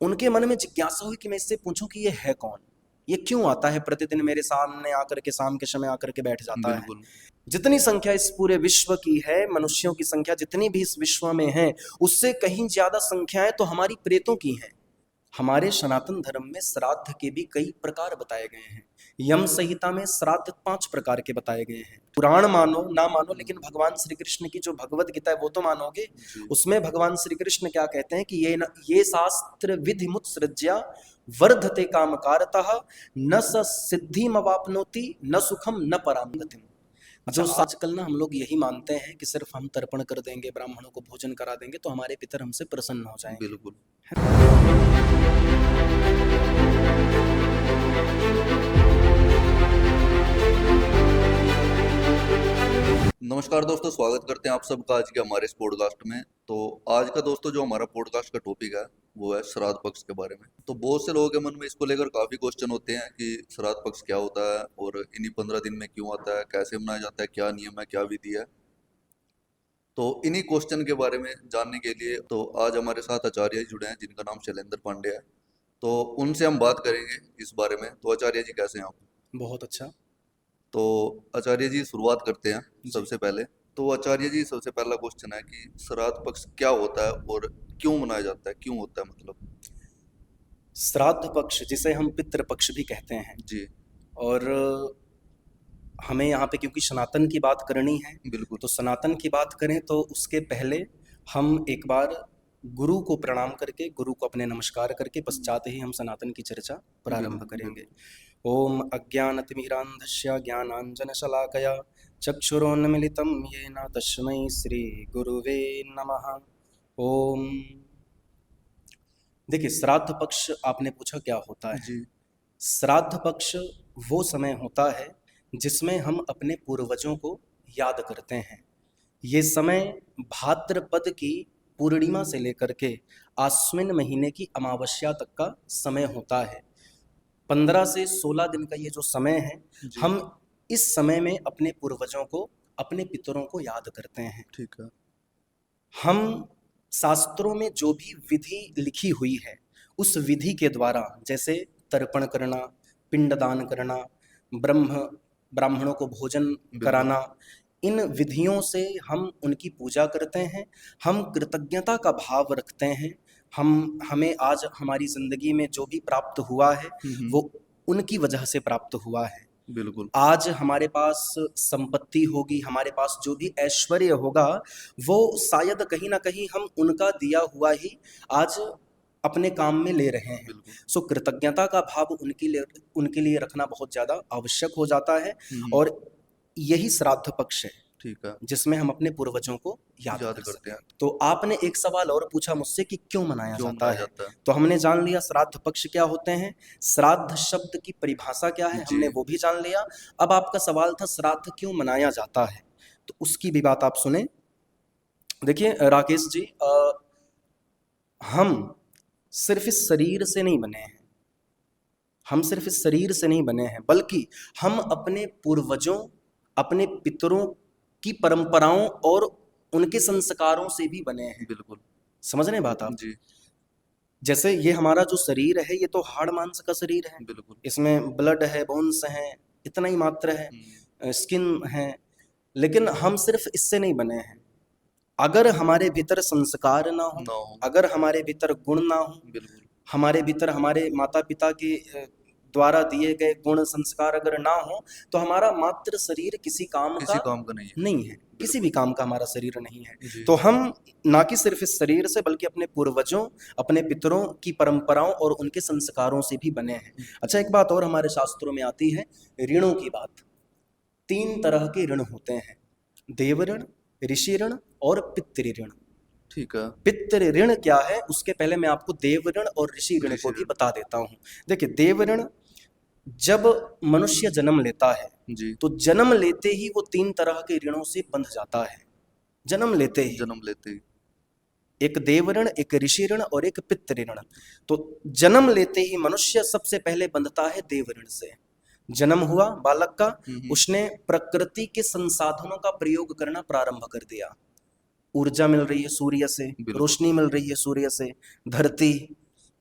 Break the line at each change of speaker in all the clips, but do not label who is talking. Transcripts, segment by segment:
उनके मन में जिज्ञासा हुई कि मैं इससे पूछूं कि ये है कौन, ये क्यों आता है प्रतिदिन मेरे सामने आकर के, शाम के समय आकर के बैठ जाता है।
बिल्कुल।
जितनी संख्या इस पूरे विश्व की है, मनुष्यों की संख्या जितनी भी इस विश्व में है, उससे कहीं ज्यादा संख्याएं तो हमारी प्रेतों की हैं। हमारे सनातन धर्म में श्राद्ध के भी कई प्रकार बताए गए हैं। यम संहिता में श्राद्ध 5 प्रकार के बताए गए हैं। पुराण मानो ना मानो, लेकिन भगवान श्री कृष्ण की जो भगवत गीता है वो तो मानोगे।
जी।
उसमें भगवान श्री कृष्ण क्या कहते हैं कि ये शास्त्र विधि मुत्सृज्या वर्धते कामकारतः न स सिद्धिमवाप्नोति न सुखम न पराम गतिम। जो आजकल ना हम लोग यही मानते हैं कि सिर्फ हम तर्पण कर देंगे, ब्राह्मणों को भोजन करा देंगे तो हमारे पितर हमसे प्रसन्न हो जाएंगे।
बिल्कुल। नमस्कार दोस्तों, स्वागत करते हैं आप सबका आज के हमारे इस पॉडकास्ट में। तो आज का दोस्तों जो हमारा पॉडकास्ट का टॉपिक है वो है श्राद्ध पक्ष के बारे में। तो बहुत से लोगों के मन में इसको लेकर काफी क्वेश्चन होते हैं कि श्राद्ध पक्ष क्या होता है और इन्हीं 15 दिन में क्यों आता है, कैसे मनाया जाता है, क्या नियम है, क्या विधि है। तो इन्हीं क्वेश्चन के बारे में जानने के लिए तो आज हमारे साथ आचार्य जी जुड़े हैं जिनका नाम शैलेंद्र पांडे है। तो उनसे हम बात करेंगे इस बारे में। तो आचार्य जी कैसे हैं आप?
बहुत अच्छा।
तो आचार्य जी शुरुआत करते हैं
जी।
सबसे पहले। तो आचार्य जी सबसे पहला क्वेश्चन है कि श्राद्ध पक्ष क्या होता है और क्यों मनाया जाता है, क्यों होता है मतलब?
श्राद्ध पक्ष जिसे हम पितृ पक्ष भी कहते हैं,
जी।
और हमें यहाँ पे क्योंकि सनातन की बात करनी है,
बिल्कुल।
तो सनातन की बात करें तो उसके पहले हम एक बार गुरु को प्रणाम करके, गुरु को अपने नमस्कार करके पश्चात ही हम सनातन की चर्चा प्रारंभ करेंगे। ओम अज्ञानतिमिरान्धस्य ज्ञानाञ्जनशलाकया चक्षुरोन्मिलितं येन तस्मै श्री गुरुवे नमः। ओम। देखिए, श्राद्ध पक्ष आपने पूछा क्या होता है।
जी।
श्राद्ध पक्ष वो समय होता है जिसमें हम अपने पूर्वजों को याद करते हैं। ये समय भाद्रपद की पूर्णिमा से लेकर के आश्विन महीने की अमावस्या तक का समय होता है। 15 से 16 दिन का ये जो समय है,
जी।
हम इस समय में अपने पूर्वजों को, अपने पितरों को याद करते हैं।
ठीक है।
हम शास्त्रों में जो भी विधि लिखी हुई है उस विधि के द्वारा, जैसे तर्पण करना, पिंडदान करना, ब्राह्मणों को भोजन
बिल्कुल।
कराना, इन विधियों से हम उनकी पूजा करते हैं। हम कृतज्ञता का भाव रखते हैं। हमें आज हमारी जिंदगी में जो भी प्राप्त हुआ है वो उनकी वजह से प्राप्त हुआ है।
बिल्कुल।
आज हमारे पास संपत्ति होगी, हमारे पास जो भी ऐश्वर्य होगा, वो शायद कहीं ना कहीं हम उनका दिया हुआ ही आज अपने काम में ले रहे हैं।
बिल्कुल।
सो कृतज्ञता का भाव उनके लिए रखना बहुत ज़्यादा आवश्यक हो जाता है। और यही श्राद्ध पक्ष है,
ठीक है,
जिसमें हम अपने पूर्वजों को याद कर
करते
सकते
हैं।
हैं। तो आपने एक सवाल और पूछा मुझसे कि क्यों मनाया
क्यों
जाता
मनाया
है।
जाता है?
तो हमने जान लिया श्राद्ध पक्ष क्या होते हैं, श्राद्ध शब्द की परिभाषा क्या है, हमने
जी।
वो भी जान लिया। अब आपका सवाल था श्राद्ध क्यों मनाया जाता है, तो उसकी भी बात आप सुने। देखिए राकेश जी, हम सिर्फ इस शरीर से नहीं बने हैं, हम सिर्फ इस शरीर से नहीं बने हैं, बल्कि हम अपने पूर्वजों, अपने पितरों की परंपराओं और उनके संस्कारों से भी बने हैं।
बिल्कुल।
समझ रहे हैं बात आप?
जी।
जैसे ये हमारा जो शरीर है, ये तो हाड़ मांस का शरीर है।
बिल्कुल।
इसमें ब्लड है, बोन्स हैं, इतना ही मात्र है, स्किन है। लेकिन हम सिर्फ इससे नहीं बने हैं। अगर हमारे भीतर संस्कार ना हो, अगर हमारे भीतर गुण ना हो,
बिल्कुल।
हमारे भीतर हमारे माता पिता के द्वारा दिए गए गुण संस्कार अगर ना हो, तो हमारा मात्र शरीर किसी काम का नहीं है, किसी भी काम का हमारा शरीर नहीं है। तो हम ना कि सिर्फ इस शरीर से, बल्कि अपने पूर्वजों, अपने पितरों की परंपराओं और उनके संस्कारों से भी बने हैं। अच्छा, एक बात और हमारे शास्त्रों में आती है, ऋणों की बात। 3 तरह के ऋण होते हैं, देव ऋण, ऋषि ऋण और पितृ ऋण।
ठीक है।
पितृ ऋण क्या है, उसके पहले मैं आपको देव ऋण और ऋषि ऋण को भी बता देता हूँ। देखिए, देव ऋण, जब मनुष्य जन्म लेता है
जी।
तो जन्म लेते ही वो 3 तरह के ऋणों से बंध जाता है। जन्म लेते ही एक देव ऋण, एक ऋषि ऋण और एक पितृ ऋण। तो जन्म लेते ही मनुष्य सबसे पहले बंधता है देव ऋण से। जन्म हुआ बालक का, उसने प्रकृति के संसाधनों का प्रयोग करना प्रारंभ कर दिया। ऊर्जा मिल रही है सूर्य से, रोशनी मिल रही है सूर्य से, धरती,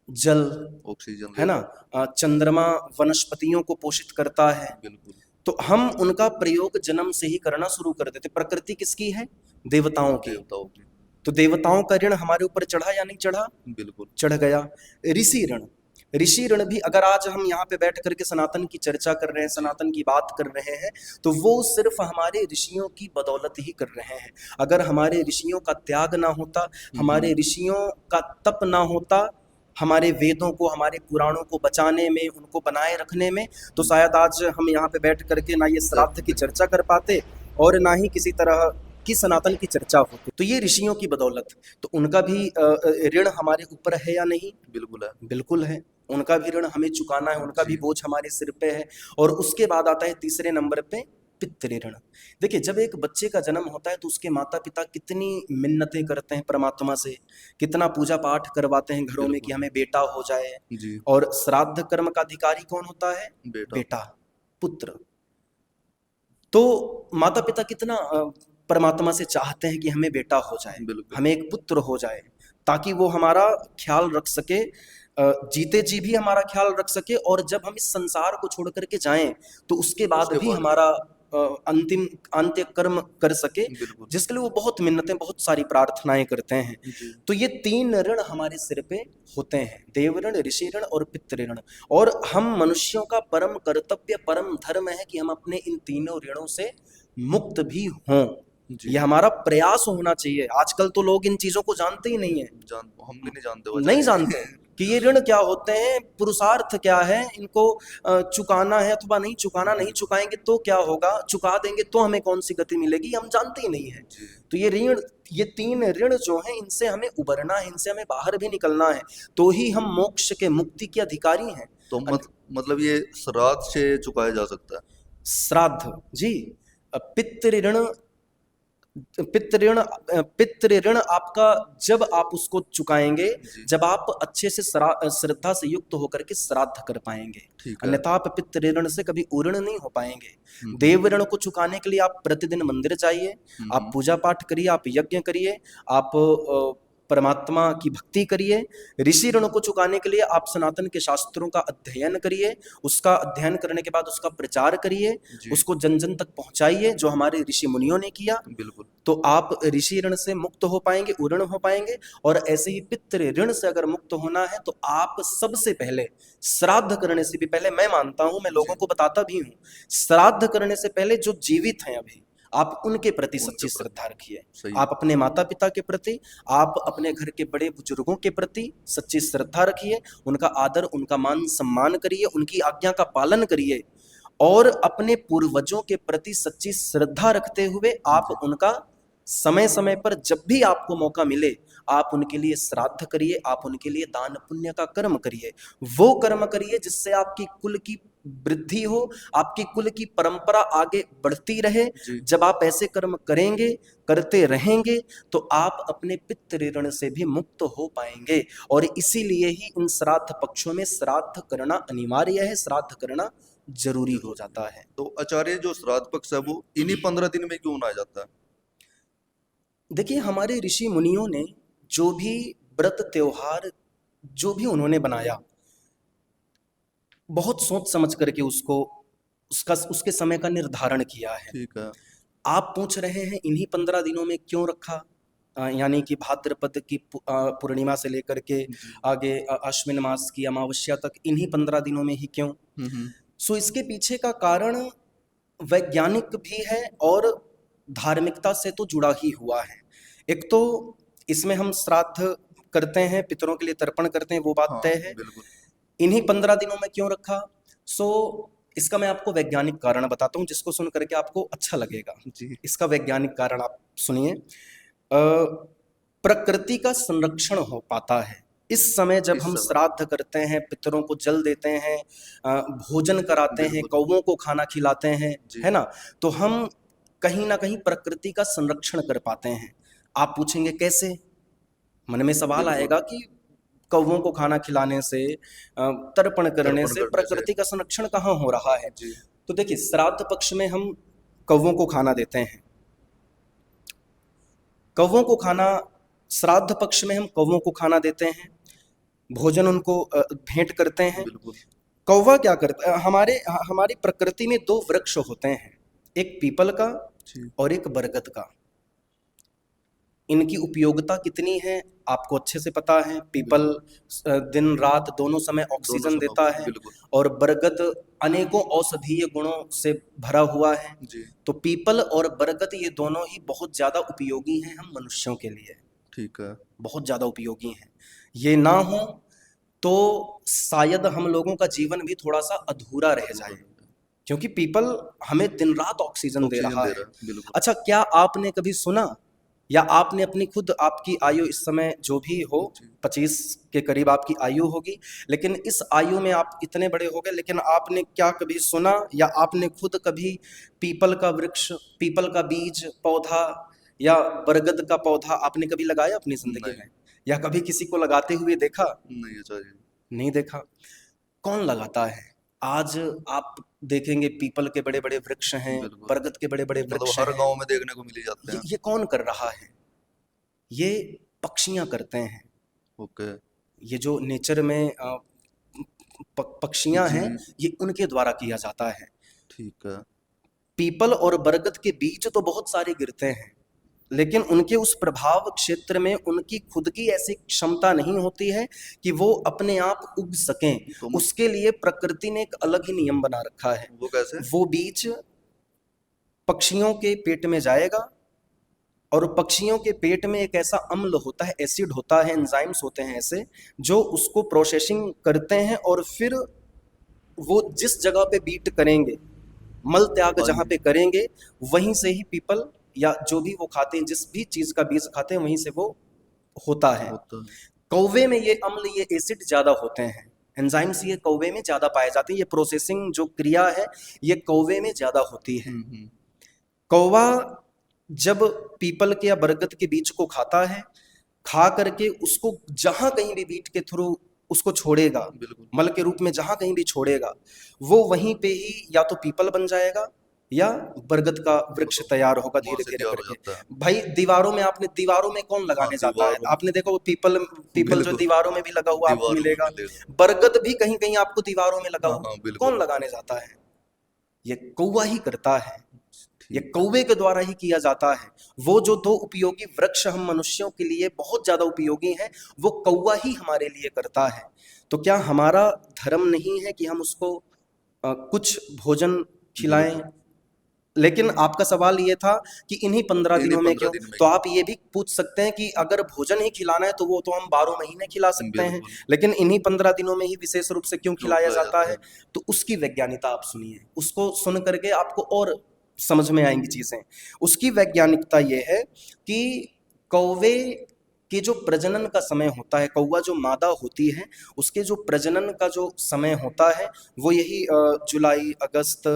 जल,
ऑक्सीजन
है ना, चंद्रमा वनस्पतियों को पोषित करता है।
बिल्कुल।
तो हम उनका प्रयोग जन्म से ही करना शुरू कर देते। प्रकृति किसकी है? देवताओं की।
देवताओं की।
तो देवताओं का ऋण हमारे ऊपर चढ़ा या नहीं चढ़ा?
बिल्कुल
चढ़ गया। ऋषि ऋण, ऋषि ऋण भी अगर आज हम यहाँ पे बैठ करके सनातन की चर्चा कर रहे हैं, सनातन की बात कर रहे हैं, तो वो सिर्फ हमारे ऋषियों की बदौलत ही कर रहे हैं। अगर हमारे ऋषियों का त्याग ना होता, हमारे ऋषियों का तप ना होता, हमारे वेदों को, हमारे पुराणों को बचाने में, उनको बनाए रखने में, तो शायद आज हम यहाँ पे बैठ करके ना ये श्राद्ध की चर्चा कर पाते और ना ही किसी तरह की सनातन की चर्चा होती। तो ये ऋषियों की बदौलत। तो उनका भी ऋण हमारे ऊपर है या नहीं?
बिल्कुल है।
बिल्कुल है। उनका भी ऋण हमें चुकाना है, उनका भी बोझ हमारे सिर पे है। और उसके बाद आता है तीसरे नंबर पे पितृ ऋण। देखिए, जब एक बच्चे का जन्म होता है तो उसके माता पिता कितनी मिन्नतें करते हैं परमात्मा से, कितना पूजा पाठ करवाते हैं घरों में कि हमें बेटा हो जाए
जी।
और श्राद्ध कर्म का अधिकारी कौन होता है? बेटा, पुत्र। तो माता पिता कितना परमात्मा से चाहते हैं कि हमें बेटा हो जाए, हमें एक पुत्र हो जाए, ताकि वो हमारा ख्याल रख सके, जीते जी भी हमारा ख्याल रख सके, और जब हम इस संसार को छोड़ करके जाएं तो उसके बाद भी हमारा अंतिम अंत्य कर्म कर सके, जिसके लिए वो बहुत मिन्नतें, बहुत सारी प्रार्थनाएं करते हैं। तो ये तीन ऋण हमारे सिर पे होते हैं, देव ऋण, ऋषि ऋण और पितृ ऋण। और हम मनुष्यों का परम कर्तव्य, परम धर्म है कि हम अपने इन तीनों ऋणों से मुक्त भी हों। ये हमारा प्रयास होना चाहिए। आजकल तो लोग इन चीजों को जानते ही नहीं है।
हम भी नहीं जानते,
नहीं जानते कि ये ऋण क्या होते हैं, पुरुषार्थ क्या है, इनको चुकाना है अथवा नहीं चुकाना, नहीं चुकाएंगे तो क्या होगा, चुका देंगे तो हमें कौन सी गति मिलेगी, हम जानते ही नहीं है। तो ये ऋण, ये तीन ऋण जो हैं, इनसे हमें उबरना है, इनसे हमें बाहर भी निकलना है, तो ही हम मोक्ष के, मुक्ति के अधिकारी हैं। तो
मतलब ये श्राद्ध से चुकाया जा सकता है? श्राद्ध
जी। पितृ ऋण, पितृ ऋण आपका जब आप उसको चुकाएंगे, जब आप अच्छे से श्रद्धा से युक्त होकर के श्राद्ध कर पाएंगे, अन्यथा आप पितृ ऋण से कभी उऋण नहीं हो पाएंगे। देव ऋण को चुकाने के लिए आप प्रतिदिन मंदिर जाइए, आप पूजा पाठ करिए, आप यज्ञ करिए, आप परमात्मा की भक्ति करिए। ऋषि ऋण को चुकाने के लिए आप सनातन के शास्त्रों का अध्ययन करिए, उसका अध्ययन करने के बाद उसका प्रचार करिए, उसको जन जन तक पहुंचाइए जो हमारे ऋषि मुनियों ने किया।
बिल्कुल।
तो आप ऋषि ऋण से मुक्त हो पाएंगे, उऋण हो पाएंगे। और ऐसे ही पितृ ऋण से अगर मुक्त होना है तो आप सबसे पहले श्राद्ध करने से भी पहले, मैं मानता हूं, मैं लोगों को बताता भी हूं, श्राद्ध करने से पहले जो जीवित हैं अभी, आप उनके प्रति सच्ची श्रद्धा रखिए। आप अपने माता पिता के प्रति, आप अपने घर के बड़े बुजुर्गों के प्रति सच्ची श्रद्धा रखिए, उनका आदर, उनका मान सम्मान करिए, उनकी आज्ञा का पालन करिए, और अपने पूर्वजों के प्रति सच्ची श्रद्धा रखते हुए आप उनका समय समय पर जब भी आपको मौका मिले आप उनके लिए श्राद्ध करिए, आप उनके लिए दान पुण्य का कर्म करिए। वो कर्म करिए जिससे आपकी कुल की वृद्धि हो, आपकी कुल की परंपरा आगे बढ़ती रहे। जब आप ऐसे कर्म करेंगे, करते रहेंगे, तो आप अपने पितृ ऋण से भी मुक्त हो पाएंगे। और इसीलिए ही इन श्राद्ध पक्षों में श्राद्ध करना अनिवार्य है, श्राद्ध करना जरूरी हो जाता है।
तो आचार्य, जो श्राद्ध पक्ष है वो इन्हीं 15 दिन में क्यों मनाया जाता है?
देखिए, हमारे ऋषि मुनियों ने जो भी व्रत त्योहार जो भी उन्होंने बनाया, बहुत सोच समझ करके उसके समय का निर्धारण किया है।
ठीक है।
आप पूछ रहे हैं इन्हीं 15 दिनों में क्यों रखा, यानी कि भाद्रपद की पूर्णिमा से लेकर के आगे अश्विन मास की अमावस्या तक इन्हीं 15 दिनों में ही क्यों? सो इसके पीछे का कारण वैज्ञानिक भी है और धार्मिकता से तो जुड़ा ही हुआ है। एक तो इसमें हम श्राद्ध करते हैं, पितरों के लिए तर्पण करते हैं, वो बात तय है। इन्हीं 15 दिनों में क्यों रखा? सो इसका मैं आपको वैज्ञानिक कारण बताता हूँ, जिसको सुन करके आपको अच्छा लगेगा जी। इसका वैज्ञानिक कारण आप सुनिए। प्रकृति का संरक्षण हो पाता है इस समय जब हम श्राद्ध करते हैं, पितरों को जल देते हैं, भोजन कराते हैं, कौवों को खाना खिलाते हैं, है ना, तो हम कहीं ना कहीं प्रकृति का संरक्षण कर पाते हैं। आप पूछेंगे कैसे? मन में सवाल आएगा कि कौवों को खाना खिलाने से, तर्पण करने से प्रकृति का संरक्षण कहाँ हो रहा है? तो देखिए, श्राद्ध पक्ष में हम कौवों को खाना देते हैं, कौवों को खाना, श्राद्ध पक्ष में हम कौवों को खाना देते हैं। भोजन उनको भेंट करते हैं।
बिल्कुल।
कौवा क्या करता है, हमारी प्रकृति में दो वृक्ष होते हैं, एक पीपल का और एक बरगद का। इनकी उपयोगिता कितनी है आपको अच्छे से पता है। पीपल दिन रात दोनों समय ऑक्सीजन देता है और बरगद अनेकों औषधीय गुणों से भरा हुआ है। तो पीपल और बरगद ये दोनों ही बहुत ज्यादा उपयोगी हैं हम मनुष्यों के लिए।
ठीक है,
बहुत ज्यादा उपयोगी हैं। ये ना हो तो शायद हम लोगों का जीवन भी थोड़ा सा अधूरा रह जाए, क्योंकि पीपल हमें दिन रात ऑक्सीजन दे रहा है। अच्छा, क्या आपने कभी सुना या आपने अपनी खुद, आपकी आयु इस समय जो भी हो 25 के करीब आपकी आयु होगी, लेकिन इस आयु में आप इतने बड़े हो गए, लेकिन आपने क्या कभी सुना या आपने खुद कभी पीपल का वृक्ष, पीपल का बीज पौधा या बरगद का पौधा आपने कभी लगाया अपनी जिंदगी में, या कभी किसी को लगाते हुए देखा? नहीं देखा। कौन लगाता है? आज आप देखेंगे पीपल के बड़े बड़े वृक्ष हैं, बरगद के बड़े बड़े वृक्ष
हर गांव में देखने को मिल जाते हैं।
ये कौन कर रहा है? ये पक्षियां करते हैं।
ओके।
ये जो नेचर में पक्षियां हैं, ये उनके द्वारा किया जाता है।
ठीक है।
पीपल और बरगद के बीज तो बहुत सारे गिरते हैं, लेकिन उनके उस प्रभाव क्षेत्र में उनकी खुद की ऐसी क्षमता नहीं होती है कि वो अपने आप उग सकें। उसके लिए प्रकृति ने एक अलग ही नियम बना रखा है।
वो कैसे?
वो बीज पक्षियों के पेट में जाएगा और पक्षियों के पेट में एक ऐसा अम्ल होता है, एसिड होता है, एंजाइम्स होते हैं ऐसे, जो उसको प्रोसेसिंग करते हैं और फिर वो जिस जगह पे बीट करेंगे, मल त्याग जहाँ पे करेंगे, वहीं से ही पीपल या जो भी वो खाते हैं, जिस भी चीज का बीज खाते हैं, वहीं से वो होता है। कौवे में ये अम्ल, ये एसिड ज्यादा होते हैं, एंजाइम्स ये कौवे में ज्यादा पाए जाते हैं। ये प्रोसेसिंग जो क्रिया है ये कौवे में ज्यादा होती है। कौवा जब पीपल के या बरगद के बीज को खाता है, खा करके उसको जहां कहीं भी बीट के थ्रू उसको छोड़ेगा, मल के रूप में जहां कहीं भी छोड़ेगा, वो वहीं पे ही या तो पीपल बन जाएगा या बरगद का वृक्ष तैयार होगा धीरे धीरे करके। भाई दीवारों में, आपने दीवारों में कौन लगाने जाता है? आपने देखो पीपल जो दीवारों में भी लगा हुआ आपको मिलेगा, बरगद भी कहीं कहीं आपको दीवारों में लगा हुआ, कौन लगाने जाता है? ये कौवा ही करता है। ये कौवे के द्वारा ही किया जाता है। वो जो दो उपयोगी वृक्ष हम मनुष्यों के लिए बहुत ज्यादा उपयोगी हैं, वो कौवा ही हमारे लिए करता है। तो क्या हमारा धर्म नहीं है कि हम उसको कुछ भोजन खिलाएं? लेकिन आपका सवाल ये था कि इन्हीं 15 दिनों में क्यों? तो आप ये भी पूछ सकते हैं कि अगर भोजन ही खिलाना है तो वो तो हम 12 महीने खिला सकते हैं, लेकिन इन्हीं 15 दिनों में ही विशेष रूप से क्यों खिलाया जाता है? तो उसकी वैज्ञानिकता आप सुनिए, उसको सुन करके आपको और समझ में आएंगी चीजें। उसकी वैज्ञानिकता ये है कि कौवे के जो प्रजनन का समय होता है, कौवा जो मादा होती है उसके जो प्रजनन का जो समय होता है वो यही जुलाई, अगस्त,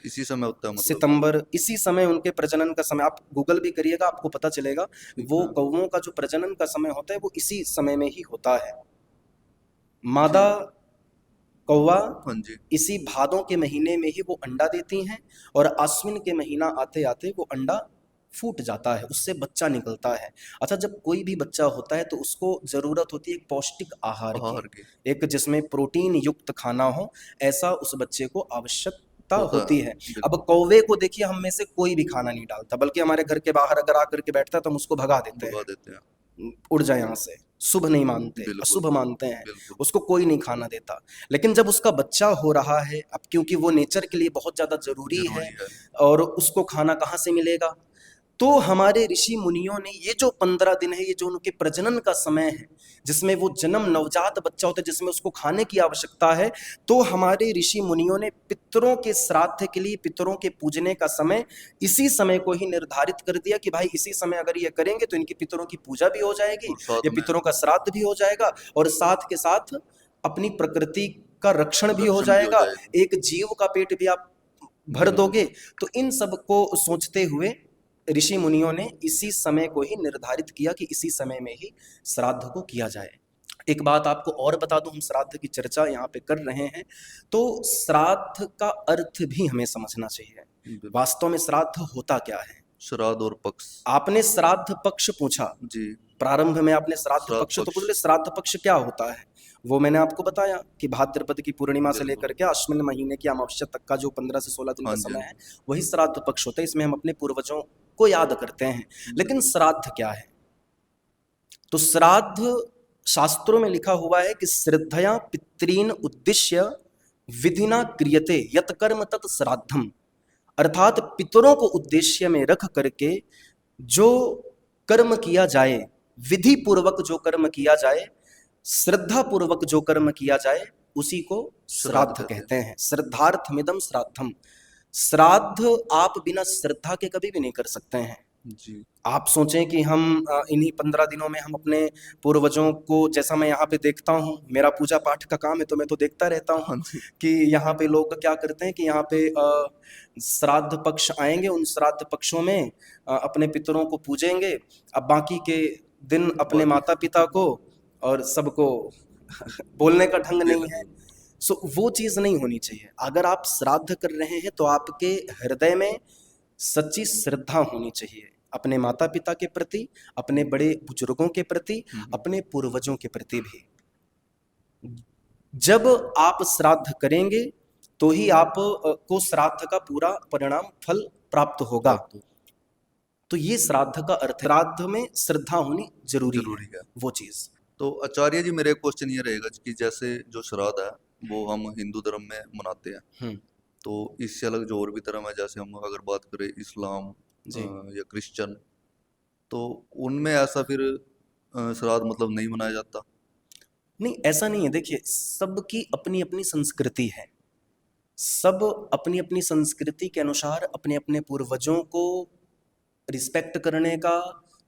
इसी समय होता है, मतलब
सितंबर, इसी समय उनके प्रजनन का समय। आप गूगल भी करिएगा आपको पता चलेगा, वो कौवों का जो प्रजनन का समय होता है वो इसी समय में ही होता है। मादा कौवा इसी भादों के महीने में ही वो अंडा देती हैं और आश्विन के महीना आते आते वो अंडा फूट जाता है, उससे बच्चा निकलता है। अच्छा, जब कोई भी बच्चा होता है तो उसको जरूरत होती है एक पौष्टिक आहार की, एक जिसमें प्रोटीन युक्त खाना हो, ऐसा उस बच्चे को आवश्यकता होती है। अब कौवे को देखिए, हम में से कोई भी खाना नहीं डालता, बल्कि हमारे घर के बाहर अगर आकर के बैठता है तो हम उसको भगा देते हैं, उड़ जाए यहाँ से। शुभ नहीं मानते, अशुभ मानते हैं, उसको कोई नहीं खाना देता। लेकिन जब उसका बच्चा हो रहा है, अब क्योंकि वो नेचर के लिए बहुत ज्यादा जरूरी है और उसको खाना कहाँ से मिलेगा, तो हमारे ऋषि मुनियों ने ये जो 15 दिन है, ये जो उनके प्रजनन का समय है, जिसमें वो जन्म नवजात बच्चा होता है, जिसमें उसको खाने की आवश्यकता है, तो हमारे ऋषि मुनियों ने पितरों के श्राद्ध के लिए, पितरों के पूजने का समय इसी समय को ही निर्धारित कर दिया कि भाई इसी समय अगर ये करेंगे तो इनकी पितरों की पूजा भी हो जाएगी, ये पितरों का श्राद्ध भी हो जाएगा और साथ के साथ अपनी प्रकृति का रक्षण भी हो जाएगा, एक जीव का पेट भी आप भर दोगे। तो इन सब को सोचते हुए ऋषि मुनियों ने इसी समय को ही निर्धारित किया कि इसी समय में ही श्राद्ध को किया जाए। एक बात आपको और बता दूं, हम श्राद्ध की चर्चा यहाँ पे कर रहे हैं तो श्राद्ध का अर्थ भी हमें समझना चाहिए। वास्तव में श्राद्ध होता क्या है?
श्राद्ध और पक्ष।
आपने श्राद्ध पक्ष पूछा जी, प्रारंभ में आपने श्राद्ध पक्ष तो बोले, श्राद्ध पक्ष क्या होता है? वो मैंने आपको बताया कि भाद्रपद की पूर्णिमा से
बिल्कुल।
लेकर के अश्विन महीने की अमावस्या तक का जो 15 से 16 दिन
हाँ
का
जी,
समय
हाँ
है, वही श्राद्ध पक्ष होता है। इसमें हम अपने पूर्वजों को याद करते हैं।
जी,
लेकिन
बिल्कुल।
श्राद्ध क्या है? तो श्राद्ध शास्त्रों में लिखा हुआ है कि श्रद्धया पितॄन उद्दिश्य विधिना क्रियते यत कर्म तत् श्राद्धम। अर्थात पितरों को उद्देश्य में रख करके जो कर्म किया जाए, विधि पूर्वक जो कर्म किया जाए, श्रद्धा पूर्वक जो कर्म किया जाए, उसी को
श्राद्ध
श्राद्ध
कहते हैं।
कहते हैं। श्रद्धार्थमिदम श्राद्धम। श्राद्ध आप बिना श्रद्धा के कभी भी नहीं कर सकते हैं।
जी,
आप सोचें कि हम इन्हीं 15 दिनों में हम अपने पूर्वजों को, जैसा मैं यहाँ पे देखता हूँ, मेरा पूजा पाठ का काम है तो मैं तो देखता रहता हूँ
हाँ जी,
कि यहाँ पे लोग क्या करते हैं कि यहाँ पे श्राद्ध पक्ष आएंगे, उन श्राद्ध पक्षों में अपने पितरों को पूजेंगे, अब बाकी के दिन अपने
बाकी
माता पिता को और सबको बोलने का ढंग नहीं है।
बिल्कुल,
सो वो चीज़ नहीं होनी चाहिए। अगर आप श्राद्ध कर रहे हैं तो आपके हृदय में सच्ची श्रद्धा होनी चाहिए, अपने माता पिता के प्रति, अपने बड़े बुजुर्गों के प्रति, अपने पूर्वजों के प्रति भी। जब आप श्राद्ध करेंगे तो ही आप को श्राद्ध का पूरा परिणाम फल प्राप्त होगा।
प्राप्त हो
तो ये श्राद्ध का अर्थ है। श्राद्ध में श्रद्धा होनी जरूरी है,
ज़रूरी है।
वो चीज।
तो आचार्य जी, मेरा एक क्वेश्चन ये रहेगा कि जैसे जो श्राद्ध है वो हम हिंदू धर्म में मनाते हैं,
हम्म।
तो इससे अलग जो और भी धर्म है, जैसे हम अगर बात करें इस्लाम
जी।
या क्रिश्चियन, तो उनमें ऐसा फिर श्राद्ध मतलब नहीं मनाया जाता?
नहीं, ऐसा नहीं है। देखिए, सबकी अपनी अपनी संस्कृति है। सब अपनी अपनी संस्कृति के अनुसार अपने अपने पूर्वजों को रिस्पेक्ट करने का,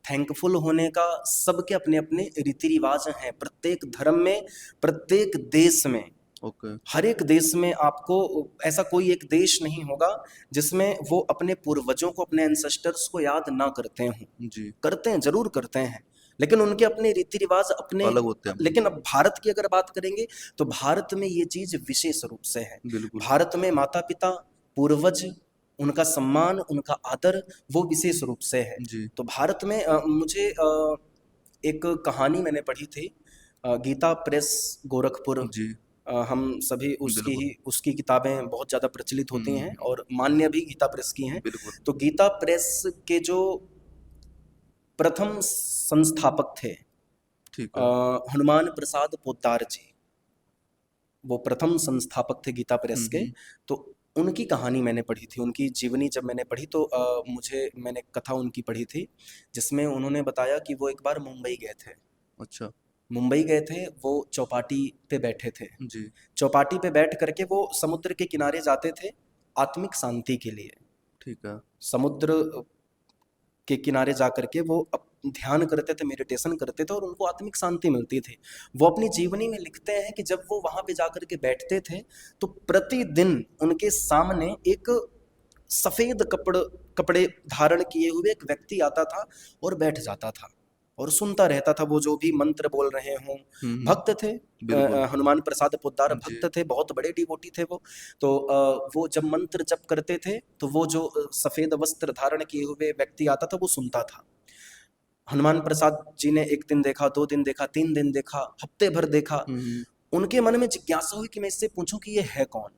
थैंकफुल होने का, सबके अपने अपने रीति रिवाज हैं। प्रत्येक धर्म में, प्रत्येक देश में,
ओके।
हर एक देश में आपको ऐसा कोई एक देश नहीं होगा जिसमें वो अपने पूर्वजों को, अपने एंसेस्टर्स को याद ना करते हों।
जी,
करते हैं, जरूर करते हैं, लेकिन उनके अपने रीति रिवाज अपने।
अलग होते हैं
लेकिन
बिल्कुल।
अब भारत की अगर बात करेंगे तो भारत में ये चीज विशेष रूप से है।
बिल्कुल।
भारत में माता पिता, पूर्वज, उनका सम्मान, उनका आदर, वो विशेष रूप से है।
जी।
तो भारत में मुझे एक कहानी मैंने पढ़ी थी, गीता प्रेस गोरखपुर।
जी,
हम सभी
बिल्कुल।
उसकी किताबें बहुत ज़्यादा प्रचलित होती हैं
हम्म।
और मान्य भी गीता प्रेस की हैं।
बिल्कुल।
तो गीता प्रेस के जो प्रथम संस्थापक थे,
ठीक है।
हनुमान प्रसाद पोद्दार जी, वो प्रथम संस्थापक थे गीता प्रेस के।
हम्म।
तो उनकी कहानी मैंने पढ़ी थी, उनकी जीवनी जब मैंने पढ़ी तो मैंने कथा उनकी पढ़ी थी, जिसमें उन्होंने बताया कि वो एक बार मुंबई गए थे।
अच्छा।
मुंबई गए थे, वो चौपाटी पे बैठे थे।
जी।
चौपाटी पे बैठ करके वो समुद्र के किनारे जाते थे आत्मिक शांति के लिए।
ठीक है।
समुद्र के किनारे जा करके वो ध्यान करते थे, मेडिटेशन करते थे और उनको आत्मिक शांति मिलती थी। वो अपनी जीवनी में लिखते हैं कि जब वो वहां पे जा करके बैठते थे तो प्रतिदिन उनके सामने एक सफेद कपड़े धारण किए हुए एक व्यक्ति आता था और बैठ जाता था और सुनता रहता था, वो जो भी मंत्र बोल रहे हों। भक्त थे,
बिल्कुल।
हनुमान प्रसाद पोद्दार
जी।
भक्त थे, बहुत बड़े डिवोटी थे वो। तो वो जब मंत्र जप करते थे तो वो जो सफेद वस्त्र धारण किए हुए व्यक्ति आता था वो सुनता था। हनुमान प्रसाद जी ने एक दिन देखा, 2 दिन देखा, 3 दिन देखा, हफ्ते भर देखा।
हम्म।
उनके मन में जिज्ञासा हुई कि मैं इससे पूछूं कि ये है कौन,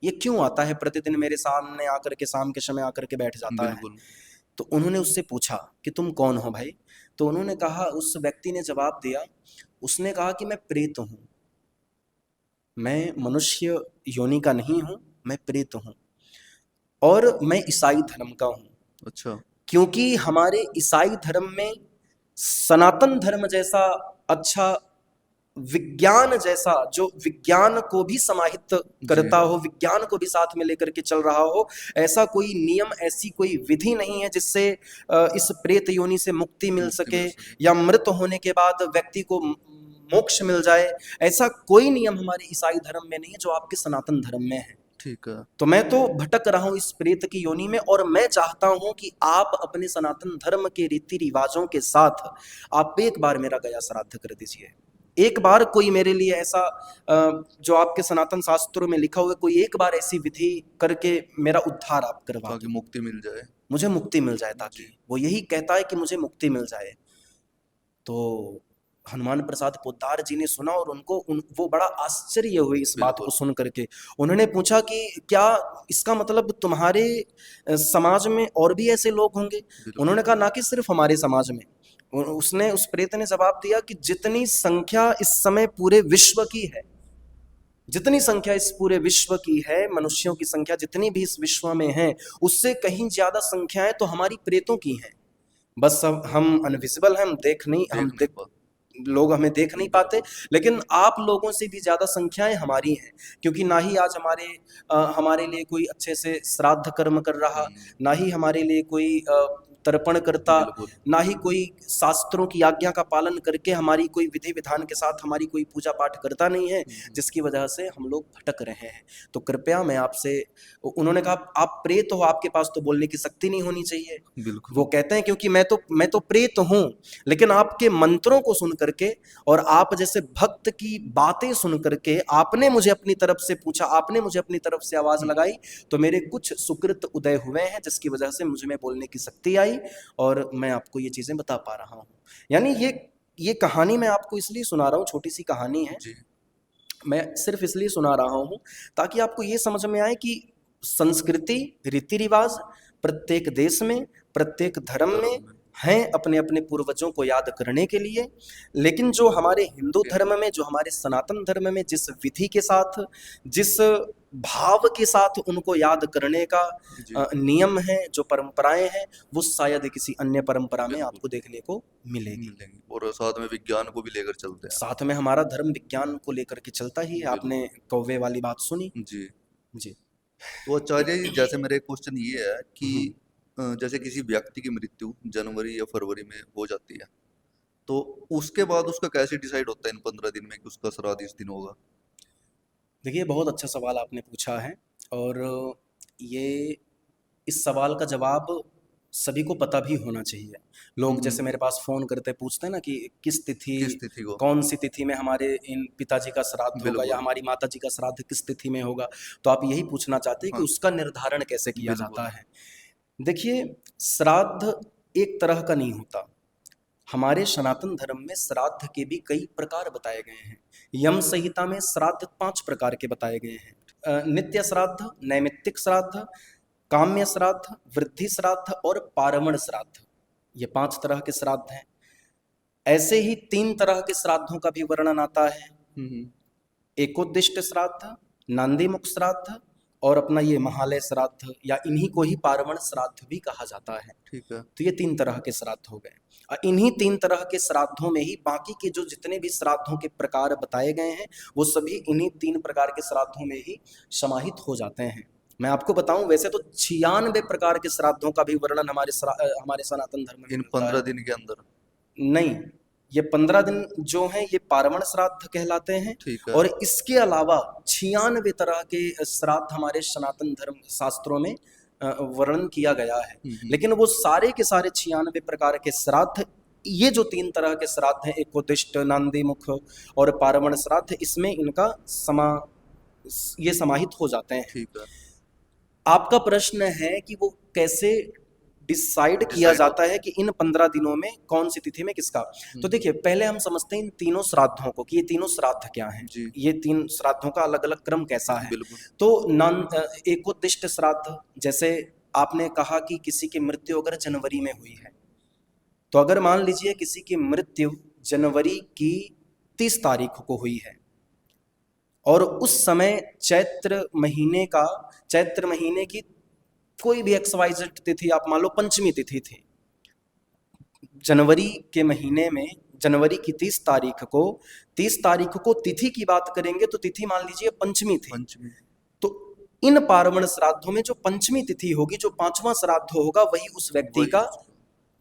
ये क्यों आता है प्रतिदिन मेरे सामने आकर के, शाम के समय आकर के बैठ जाता है।
बिल्कुल।
तो उन्होंने उससे पूछा कि तुम कौन हो भाई? तो उन्होंने कहा, उस व्यक्ति ने जवाब दिया, उसने कहा कि मैं प्रेत हूं, मैं मनुष्य योनि का नहीं हूं, मैं प्रेत हूं और मैं ईसाई धर्म का हूं।
अच्छा।
क्योंकि हमारे ईसाई धर्म में सनातन धर्म जैसा अच्छा, विज्ञान जैसा, जो विज्ञान को भी समाहित करता
जी।
हो, विज्ञान को भी साथ में लेकर के चल रहा हो, ऐसा कोई नियम, ऐसी कोई विधि नहीं है जिससे इस प्रेत योनि से मुक्ति मिल
मुक्ति
सके
मिल सके।
या मृत होने के बाद व्यक्ति को मोक्ष मिल जाए। ऐसा कोई नियम हमारे ईसाई धर्म में नहीं है जो आपके सनातन धर्म में है।
ठीक है।
तो मैं तो भटक रहा हूं इस प्रेत की योनि में और मैं चाहता हूं कि आप अपने सनातन धर्म के रीति रिवाजों के साथ आप एक बार मेरा गया श्राद्ध कर दीजिए। एक बार कोई मेरे लिए ऐसा जो आपके सनातन शास्त्रों में लिखा हुआ है, कोई एक बार ऐसी विधि करके मेरा उद्धार आप करवा
ताकि
दो,
मुक्ति मिल जाए।
मुझे मुक्ति मिल जाए। ताकि
जी।
वो यही कहता है कि मुझे मुक्ति मिल जाए। तो हनुमान प्रसाद पोद्दार जी ने सुना और वो बड़ा आश्चर्य हुए इस बात को सुन करके। उन्होंने पूछा कि क्या इसका मतलब तुम्हारे समाज में और भी ऐसे लोग होंगे? उन्होंने कहा ना कि सिर्फ हमारे समाज में। उसने उस प्रेत ने जवाब दिया कि जितनी संख्या इस समय पूरे विश्व की है, जितनी संख्या इस पूरे विश्व की है, मनुष्यों की संख्या जितनी भी इस विश्व में है, उससे कहीं ज्यादा संख्याएं तो हमारी प्रेतों की हैं। बस अब हम अनविजिबल हैं, लोग हमें देख नहीं पाते, लेकिन आप लोगों से भी ज्यादा संख्याएं हमारी हैं। क्योंकि ना ही आज हमारे लिए कोई अच्छे से श्राद्ध कर्म कर रहा, ना ही हमारे लिए कोई तर्पण करता, ना ही कोई शास्त्रों की आज्ञा का पालन करके हमारी कोई विधि विधान के साथ हमारी कोई पूजा पाठ करता नहीं है, जिसकी वजह से हम लोग भटक रहे हैं। तो कृपया मैं आपसे, उन्होंने कहा आप प्रेत हो, आपके पास तो बोलने की शक्ति नहीं होनी चाहिए। वो कहते हैं क्योंकि मैं तो प्रेत हूं, लेकिन आपके मंत्रों को सुन करके और आप जैसे भक्त की बातें सुन करके आपने मुझे अपनी तरफ से पूछा, आपने मुझे अपनी तरफ से आवाज लगाई, तो मेरे कुछ सुकृत उदय हुए हैं, जिसकी वजह से मुझे में बोलने की शक्ति आई और मैं आपको ये चीजें बता पा रहा हूं। यानी ये कहानी मैं आपको इसलिए सुना रहा हूं, छोटी सी कहानी है, मैं सिर्फ इसलिए सुना रहा हूं ताकि आपको ये समझ में आए कि संस्कृति, रीति रिवाज प्रत्येक देश में, प्रत्येक धर्म में हैं अपने अपने पूर्वजों को याद करने के लिए। लेकिन जो हमारे हिंदू धर्म में, जो हमारे सनातन धर्म में जिस विधि के साथ, जिस भाव के साथ उनको याद करने का नियम है, जो परंपराएं हैं, वो शायद किसी अन्य परंपरा में आपको देखने को मिलेगी।
और साथ में विज्ञान को भी लेकर चलते हैं।
साथ में हमारा धर्म विज्ञान को लेकर के चलता ही है। आपने कौवे वाली बात सुनी?
जी
जी।
तो आचार्य जी, जैसे मेरा एक क्वेश्चन ये है कि जैसे किसी व्यक्ति की मृत्यु जनवरी या फरवरी में हो जाती है, तो उसके बाद उसका कैसे डिसाइड होता है इन 15 दिन में कि उसका श्राद्ध इस दिन होगा?
देखिए, बहुत अच्छा सवाल आपने पूछा है और ये इस सवाल का जवाब सभी को पता भी होना चाहिए। लोग जैसे मेरे पास फोन करते पूछते हैं ना कि किस तिथि
को,
कौन सी तिथि में हमारे इन पिताजी का श्राद्ध होगा या हमारी माता जी का श्राद्ध किस तिथि में होगा, तो आप यही पूछना चाहते हैं कि उसका निर्धारण कैसे किया जाता है। देखिए, श्राद्ध एक तरह का नहीं होता। हमारे सनातन धर्म में श्राद्ध के भी कई प्रकार बताए गए हैं। यम संहिता में श्राद्ध 5 प्रकार के बताए गए हैं। नित्य श्राद्ध, नैमित्तिक श्राद्ध, काम्य श्राद्ध, वृद्धि श्राद्ध और पारमण श्राद्ध, ये 5 तरह के श्राद्ध हैं। ऐसे ही 3 तरह के श्राद्धों का भी वर्णन आता है। एकोद्दिष्ट श्राद्ध, नांदीमुख श्राद्ध और अपना ये महालय श्राद्ध, या इन्हीं को ही पारमण श्राद्ध भी कहा जाता है।
ठीक है।
तो ये 3 तरह के श्राद्ध हो गए। इन्हीं 3 तरह के श्राद्धों में ही बाकी के जो जितने भी श्राद्धों के प्रकार बताए गए हैं, वो सभी इन्हीं 3 प्रकार के श्राद्धों में ही समाहित हो जाते हैं। मैं आपको बताऊं, वैसे तो 96 प्रकार के श्राद्धों का भी वर्णन हमारे सनातन धर्म में
इन 15 दिन के अंदर
नहीं, ये 15 दिन जो हैं ये पारमण श्राद्ध कहलाते हैं। और इसके अलावा 96 तरह के श्राद्ध हमारे सनातन धर्म शास्त्रों में वर्णन किया गया है। लेकिन वो सारे के सारे 96 प्रकार के श्राद्ध, ये जो 3 तरह के श्राद्ध हैं, एकोद्दिष्ट, नांदीमुख और पारमण श्राद्ध, इसमें इनका ये समाहित हो जाते हैं।
ठीक है।
आपका प्रश्न है कि वो कैसे डिसाइड किया जाता है कि इन 15 दिनों में कौन सी तिथि में किसका। तो देखिए, पहले हम समझते हैं इन तीनों श्राद्धों को कि ये तीनों श्राद्ध क्या हैं, ये 3 श्राद्धों का अलग अलग क्रम कैसा है। तो एकोद्दिष्ट श्राद्ध, जैसे आपने कहा कि किसी की मृत्यु अगर जनवरी में हुई है, तो अगर मान लीजिए किसी की मृत्यु जनवरी की 30 तारीख को हुई है और उस समय चैत्र महीने की कोई भी XYZ तिथि आप मान लो पंचमी तिथि थी, जनवरी के महीने में, जनवरी की 30 तारीख को तिथि की बात करेंगे तो तिथि मान लीजिए पंचमी थी। तो इन पार्वण श्राद्धों में जो पंचमी तिथि होगी, जो 5वां श्राद्ध होगा, वही उस व्यक्ति का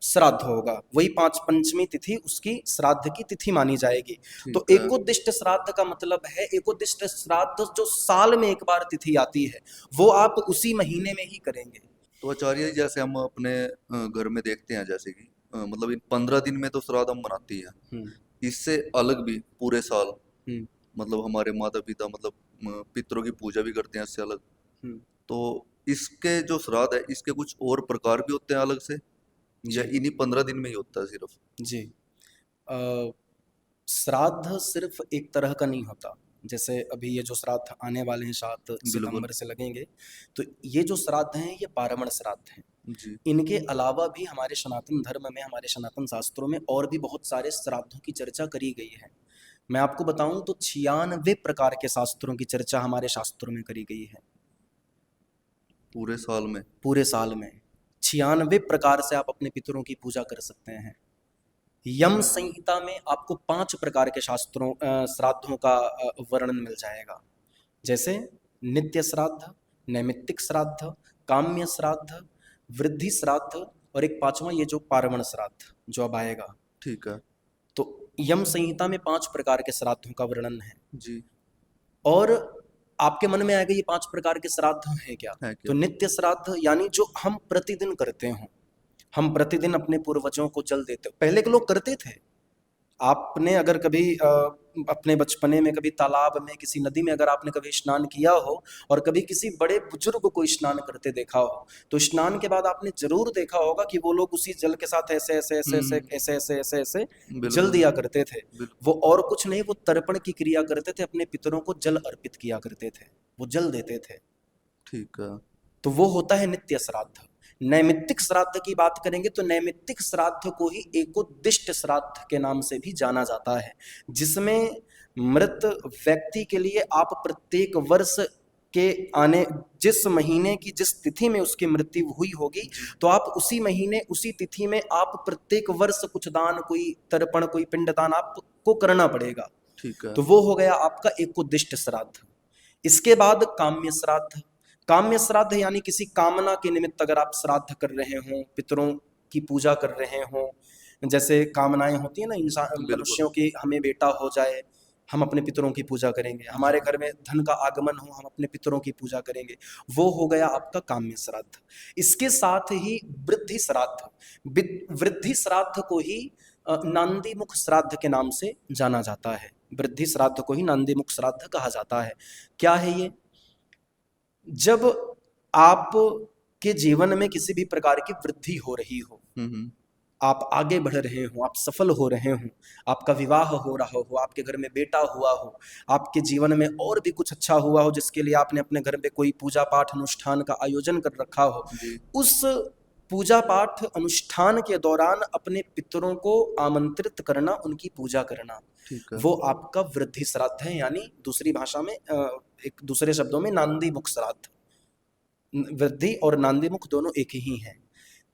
श्राद्ध होगा, वही पंचमी तिथि उसकी श्राद्ध की तिथि मानी जाएगी। तो एकोद्दिष्ट श्राद्ध का मतलब है, एकोद्दिष्ट श्राद्ध जो साल में एक बार तिथि आती है, वो आप उसी महीने में ही करेंगे।
तो आचार्य, जैसे हम अपने घर में देखते हैं, जैसे कि मतलब इन 15 दिन में तो श्राद्ध हम मनाती है, इससे अलग भी पूरे साल मतलब हमारे माता पिता मतलब पितरों की पूजा भी करते हैं इससे अलग। तो इसके जो श्राद्ध है, इसके कुछ और प्रकार भी होते हैं अलग से, या इन्हीं 15 दिन में ही होता है सिर्फ?
जी, श्राद्ध सिर्फ एक तरह का नहीं होता। जैसे अभी ये जो श्राद्ध आने वाले हैं 7 सितंबर से लगेंगे, तो ये जो श्राद्ध हैं ये पारमण श्राद्ध हैं
जी।
इनके अलावा भी हमारे सनातन धर्म में, हमारे सनातन शास्त्रों में और भी बहुत सारे श्राद्धों की चर्चा करी गई है। मैं आपको बताऊं तो 96 प्रकार के शास्त्रों की चर्चा हमारे शास्त्रों में करी गई है।
पूरे साल में?
पूरे साल में 96 प्रकार से आप अपने पितरों की पूजा कर सकते हैं। यम संहिता में आपको 5 प्रकार के श्राद्धों का वर्णन मिल जाएगा, जैसे नित्य श्राद्ध, नैमित्तिक श्राद्ध, काम्य श्राद्ध, वृद्धि श्राद्ध और एक 5वां ये जो पारमण श्राद्ध जो अब आएगा।
ठीक है।
तो यम संहिता में 5 प्रकार के श्राद्धों का वर्णन है
जी।
और आपके मन में आएगा ये 5 प्रकार के श्राद्ध हैं क्या? तो नित्य श्राद्ध यानी जो हम प्रतिदिन करते हो, हम प्रतिदिन अपने पूर्वजों को जल देते। पहले के लोग करते थे। आपने अगर कभी अपने बचपने में कभी तालाब में, किसी नदी में अगर आपने कभी स्नान किया हो और कभी किसी बड़े बुजुर्ग को स्नान करते देखा हो, तो स्नान के बाद आपने जरूर देखा होगा कि वो लोग उसी जल के साथ ऐसे ऐसे ऐसे ऐसे ऐसे ऐसे ऐसे ऐसे जल दिया करते थे। वो और कुछ नहीं, वो तर्पण की क्रिया करते थे, अपने पितरों को जल अर्पित किया करते थे, वो जल देते थे।
ठीक है।
तो वो होता है नित्य श्राद्ध। नैमित्तिक श्राद्ध की बात करेंगे तो नैमित्तिक श्राद्ध को ही एकोद्दिष्ट श्राद्ध के नाम से भी जाना जाता है, जिसमें मृत व्यक्ति के लिए आप प्रत्येक वर्ष के आने जिस महीने की जिस तिथि में उसकी मृत्यु हुई होगी, तो आप उसी महीने उसी तिथि में आप प्रत्येक वर्ष कुछ दान, कोई तर्पण, कोई पिंडदान आपको करना पड़ेगा।
ठीक है।
तो वो हो गया आपका एकोद्दिष्ट श्राद्ध। इसके बाद काम्य श्राद्ध। काम्य श्राद्ध यानी किसी कामना के निमित्त अगर आप श्राद्ध कर रहे हो, पितरों की पूजा कर रहे हो, जैसे कामनाएं होती है ना इंसान मनुष्यों की, हमें बेटा हो जाए, हम अपने पितरों की पूजा करेंगे, हमारे घर में धन का आगमन हो, हम अपने पितरों की पूजा करेंगे, वो हो गया आपका काम्य श्राद्ध। इसके साथ ही वृद्धि श्राद्ध। वृद्धि श्राद्ध को ही नांदी मुख श्राद्ध के नाम से जाना जाता है। वृद्धि श्राद्ध को ही नांदी मुख श्राद्ध कहा जाता है। क्या है ये? जब आप के जीवन में किसी भी प्रकार की वृद्धि हो रही हो, आप आगे बढ़ रहे हो, आप सफल हो रहे हो, आपका विवाह हो रहा हो, आपके घर में बेटा हुआ हो, आपके जीवन में और भी कुछ अच्छा हुआ हो जिसके लिए आपने अपने घर में कोई पूजा पाठ अनुष्ठान का आयोजन कर रखा हो, उस पूजा पाठ अनुष्ठान के दौरान अपने पितरों को आमंत्रित करना, उनकी पूजा करना, वो आपका वृद्धि श्राद्ध है। यानी दूसरी भाषा में, एक दूसरे शब्दों में नांदी मुख श्राद्ध। वृद्धि और नांदी मुख दोनों एक ही हैं।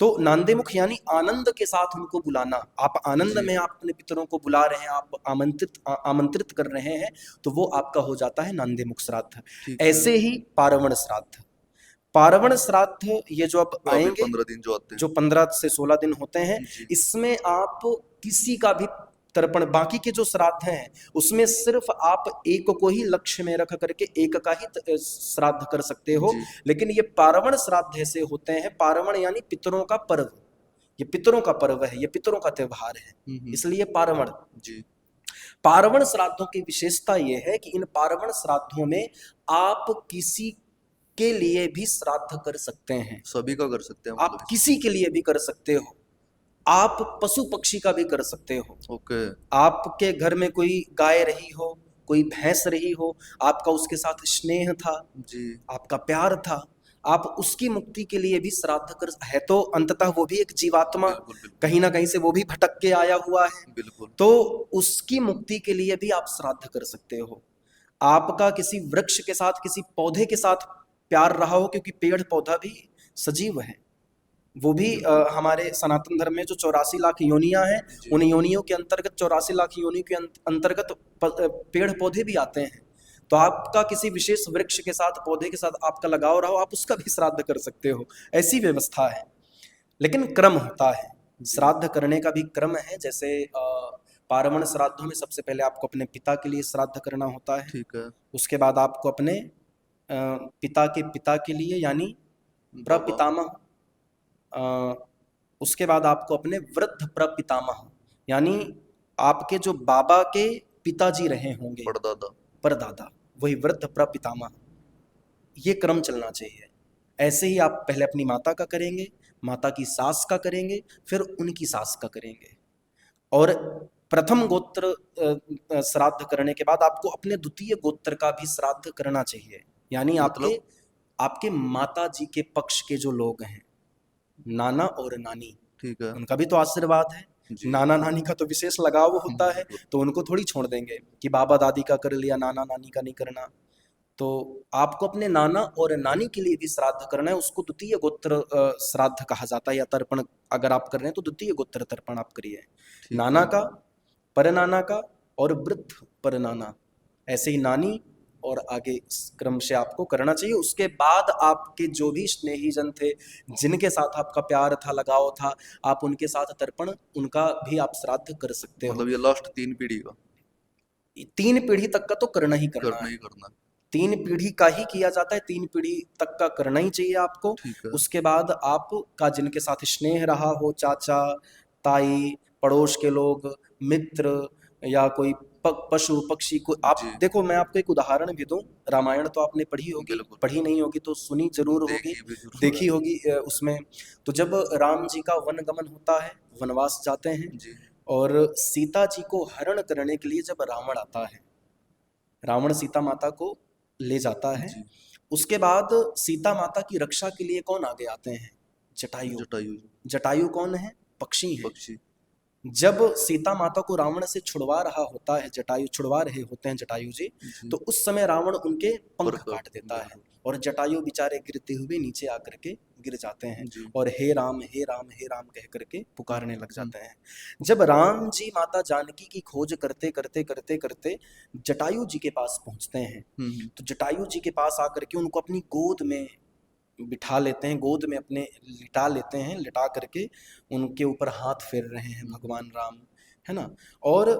तो नांदी मुख यानी आनंद के साथ उनको बुलाना। आप आनंद में आप अपने पितरों को बुला रहे हैं, आप आमंत्रित कर रहे हैं, तो वो आपका हो जाता है नांदी मुख श्राद्ध। ऐसे ही पारवण श्राद्ध। पारवण श्राद्ध ये जो अब आएंगे,
15 दिन जो आते हैं, जो
15 से 16 दिन होते हैं, इसमें आप किसी का भी तर्पण, बाकी के जो श्राद्ध हैं उसमें सिर्फ आप एक को ही लक्ष्य में रख करके एक का ही श्राद्ध कर सकते हो। लेकिन ये पारवण श्राद्ध ऐसे होते हैं, पारवण यानी पितरों का पर्व, ये पितरों का पर्व है, ये पितरों का त्योहार है, इसलिए पारवण। पारवण श्राद्धों की विशेषता ये है कि इन पारवण श्राद्धों में आप किसी के लिए भी श्राद्ध कर सकते हैं।
सभी का कर सकते हैं?
आप किसी के लिए भी कर सकते हो, आप पशु पक्षी का भी कर सकते हो।
ओके।
आपके घर में कोई गाय रही हो, कोई भैंस रही हो, आपका उसके साथ स्नेह था जी, आपका प्यार था, आप उसकी मुक्ति के लिए भी श्राद्ध कर है। तो अंततः वो भी एक जीवात्मा, कहीं ना कहीं से वो भी भटक के आया हुआ है, बिल्कुल, तो उसकी मुक्ति के लिए भी आप श्राद्ध कर सकते हो। आपका किसी वृक्ष के साथ, किसी पौधे के साथ प्यार रहा हो, क्योंकि पेड़ पौधा भी सजीव है, वो भी हमारे सनातन धर्म में जो 84 लाख योनियां हैं, उन योनियों के अंतर्गत 84 लाख योनियों के अंतर्गत पेड़ पौधे भी आते हैं। तो आपका किसी विशेष वृक्ष के साथ, पौधे के साथ आपका लगाव रहा हो, आप उसका भी श्राद्ध कर सकते हो, ऐसी व्यवस्था है। लेकिन क्रम होता है, श्राद्ध करने का भी क्रम है। जैसे पारवण श्राद्धों में सबसे पहले आपको अपने पिता के लिए श्राद्ध करना होता है, ठीक है। उसके बाद आपको अपने पिता के लिए यानी प्रपितामह, उसके बाद आपको अपने वृद्ध प्रपितामह यानी आपके जो बाबा के पिताजी रहे होंगे, परदादा, वही वृद्ध प्रपितामह, ये क्रम चलना चाहिए। ऐसे ही आप पहले अपनी माता का करेंगे, माता की सास का करेंगे, फिर उनकी सास का करेंगे, और प्रथम गोत्र श्राद्ध करने के बाद आपको अपने द्वितीय गोत्र का भी श्राद्ध करना चाहिए। यानी आपके आपके माता जी के पक्ष के जो लोग हैं, नाना और नानी,
ठीक है,
उनका भी तो आशीर्वाद है। नाना नानी का तो विशेष लगाव होता है, तो उनको थोड़ी छोड़ देंगे कि बाबा दादी का कर लिया, नाना नानी का नहीं करना। तो आपको अपने नाना और नानी के लिए भी श्राद्ध करना है। उसको द्वितीय गोत्र श्राद्ध कहा जाता है, या तर्पण अगर आप कर रहे हैं तो द्वितीय गोत्र तर्पण आप करिए। नाना का, परनाना का और वृद्ध परनाना, ऐसे ही नानी और आगे इस क्रम से आपको करना चाहिए। उसके बाद आपके जो भी स्नेही जन थे, जिनके साथ आपका प्यार था, लगाव था, आप उनके साथ तर्पण, उनका भी आप श्राद्ध कर सकते हो।
मतलब ये लास्ट 3 पीढ़ी का,
3 पीढ़ी तक का तो करना ही करना है। 3 पीढ़ी का ही किया जाता है, 3 पीढ़ी तक का करना ही चाहिए आपको। उसके बाद आपका जिनके साथ स्नेह रहा हो, चाचा ताई, पड़ोस के लोग, मित्र, या कोई पशु पक्षी को आप देखो। मैं आपको एक उदाहरण भी दूं, रामायण तो आपने पढ़ी होगी, पढ़ी नहीं होगी तो सुनी जरूर होगी, देखी होगी उसमें। तो जब राम जी का वनगमन होता है, वनवास जाते हैं, और सीता जी को हरण करने के लिए जब रावण आता है, रावण सीता माता को ले जाता है। उसके बाद सीता माता की रक्षा के लिए कौन आगे आते हैं? जटायु। जटायु कौन है? पक्षी है। जब सीता माता को रावण से छुड़वा रहा होता है, जटायु छुड़वा रहे होते हैं जटायु जी, तो उस समय रावण उनके पंख काट देता है, और जटायु बेचारे गिरते हुए नीचे आकर के गिर जाते हैं, और हे राम हे राम हे राम कह करके पुकारने लग जाते हैं। जब राम जी माता जानकी की खोज करते करते करते करते जटायु जी के पास पहुंचते हैं, तो जटायु जी के पास आकर के उनको अपनी गोद में बिठा लेते हैं, गोद में अपने लिटा लेते हैं, लिटा करके उनके ऊपर हाथ फेर रहे हैं भगवान राम, है ना। और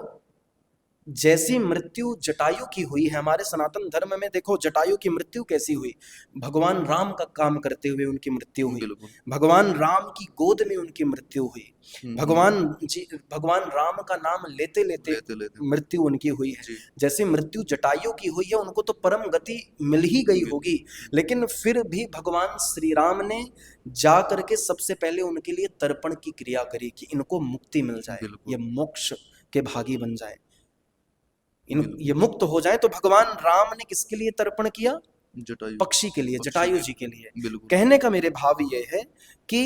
जैसी मृत्यु जटायु की हुई है, हमारे सनातन धर्म में देखो जटायु की मृत्यु कैसी हुई, भगवान राम का काम करते हुए उनकी मृत्यु हुई, भगवान राम की गोद में उनकी मृत्यु हुई, भगवान राम का नाम लेते लेते मृत्यु उनकी हुई है। जैसे मृत्यु जटायु की हुई है, उनको तो परम गति मिल ही गई होगी, लेकिन फिर भी भगवान श्री राम ने जा करके सबसे पहले उनके लिए तर्पण की क्रिया करी कि इनको मुक्ति मिल जाए, ये मोक्ष के भागी बन जाए, ये मुक्त हो जाए। तो भगवान राम ने किसके लिए तर्पण किया? पक्षी के लिए, जटायु जी के लिए। कहने का मेरे भाव ये है कि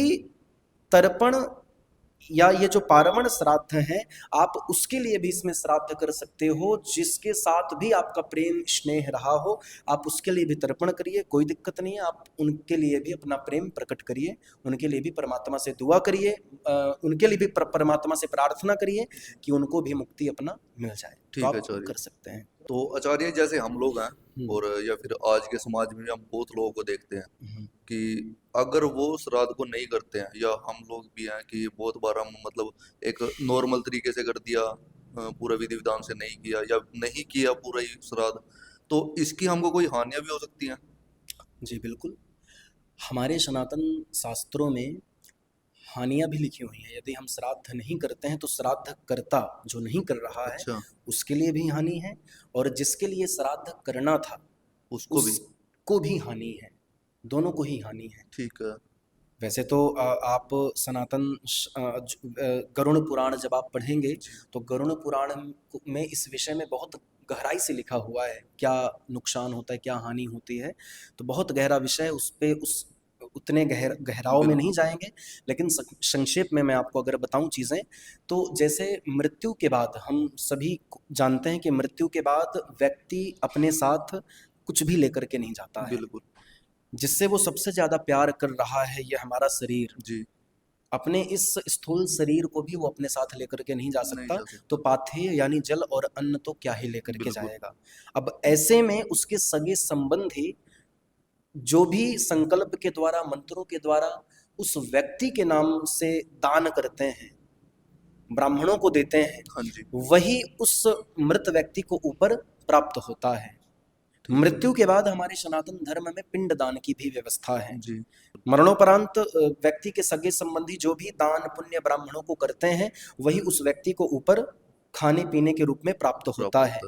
तर्पण या ये जो पार्वण श्राद्ध है, आप उसके लिए भी इसमें श्राद्ध कर सकते हो, जिसके साथ भी आपका प्रेम स्नेह रहा हो, आप उसके लिए भी तर्पण करिए, कोई दिक्कत नहीं है। आप उनके लिए भी अपना प्रेम प्रकट करिए, उनके लिए भी परमात्मा से दुआ करिए, उनके लिए भी परमात्मा से प्रार्थना करिए कि उनको भी मुक्ति अपना मिल जाए। ठीक है, तो कर सकते हैं।
तो आचार्य, जैसे हम लोग हैं और या फिर आज के समाज में हम बहुत लोगों को देखते हैं कि अगर वो श्राद्ध को नहीं करते हैं, या हम लोग भी हैं कि बहुत बार हम मतलब एक नॉर्मल तरीके से कर दिया, पूरा विधि विधान से नहीं किया, या नहीं किया पूरा ही श्राद्ध, तो इसकी हमको कोई हानियां भी हो सकती हैं?
जी बिल्कुल, हमारे सनातन शास्त्रों में हानियां भी लिखी हुई हैं। यदि हम श्राद्ध नहीं करते हैं तो श्राद्ध कर्ता जो नहीं कर रहा है उसके लिए भी हानि है, और जिसके लिए श्राद्ध करना था उसको भी हानि है, दोनों को ही हानि है। ठीक है। वैसे तो आप सनातन गरुड़ पुराण जब आप पढ़ेंगे तो गरुड़ पुराण में इस विषय में बहुत गहराई से लिखा हुआ है, क्या नुकसान होता है, क्या हानि होती है। तो बहुत गहरा विषय, उस पे उतने गहराव में नहीं जाएंगे, लेकिन संक्षेप में मैं आपको अगर बताऊं चीज़ें, तो जैसे मृत्यु के बाद हम सभी जानते हैं कि मृत्यु के बाद व्यक्ति अपने साथ कुछ भी लेकर के नहीं जाता है। बिल्कुल। जिससे वो सबसे ज़्यादा प्यार कर रहा है, ये हमारा शरीर जी, अपने इस स्थूल शरीर को भी वो अपने साथ लेकर के नहीं जा सकता, तो पाथेय यानी जल और अन्न तो क्या ही लेकर के जाएगा। अब ऐसे में उसके सगे संबंधी जो भी संकल्प के द्वारा, मंत्रों के द्वारा उस व्यक्ति के नाम से दान करते हैं, ब्राह्मणों को देते हैं, वही उस मृत व्यक्ति को ऊपर प्राप्त होता है। मृत्यु के बाद हमारे सनातन धर्म में पिंड दान की भी व्यवस्था है जी। मरणोपरांत व्यक्ति के सगे संबंधी जो भी दान पुण्य ब्राह्मणों को करते हैं, वही उस व्यक्ति को ऊपर खाने पीने के रूप में प्राप्त होता है।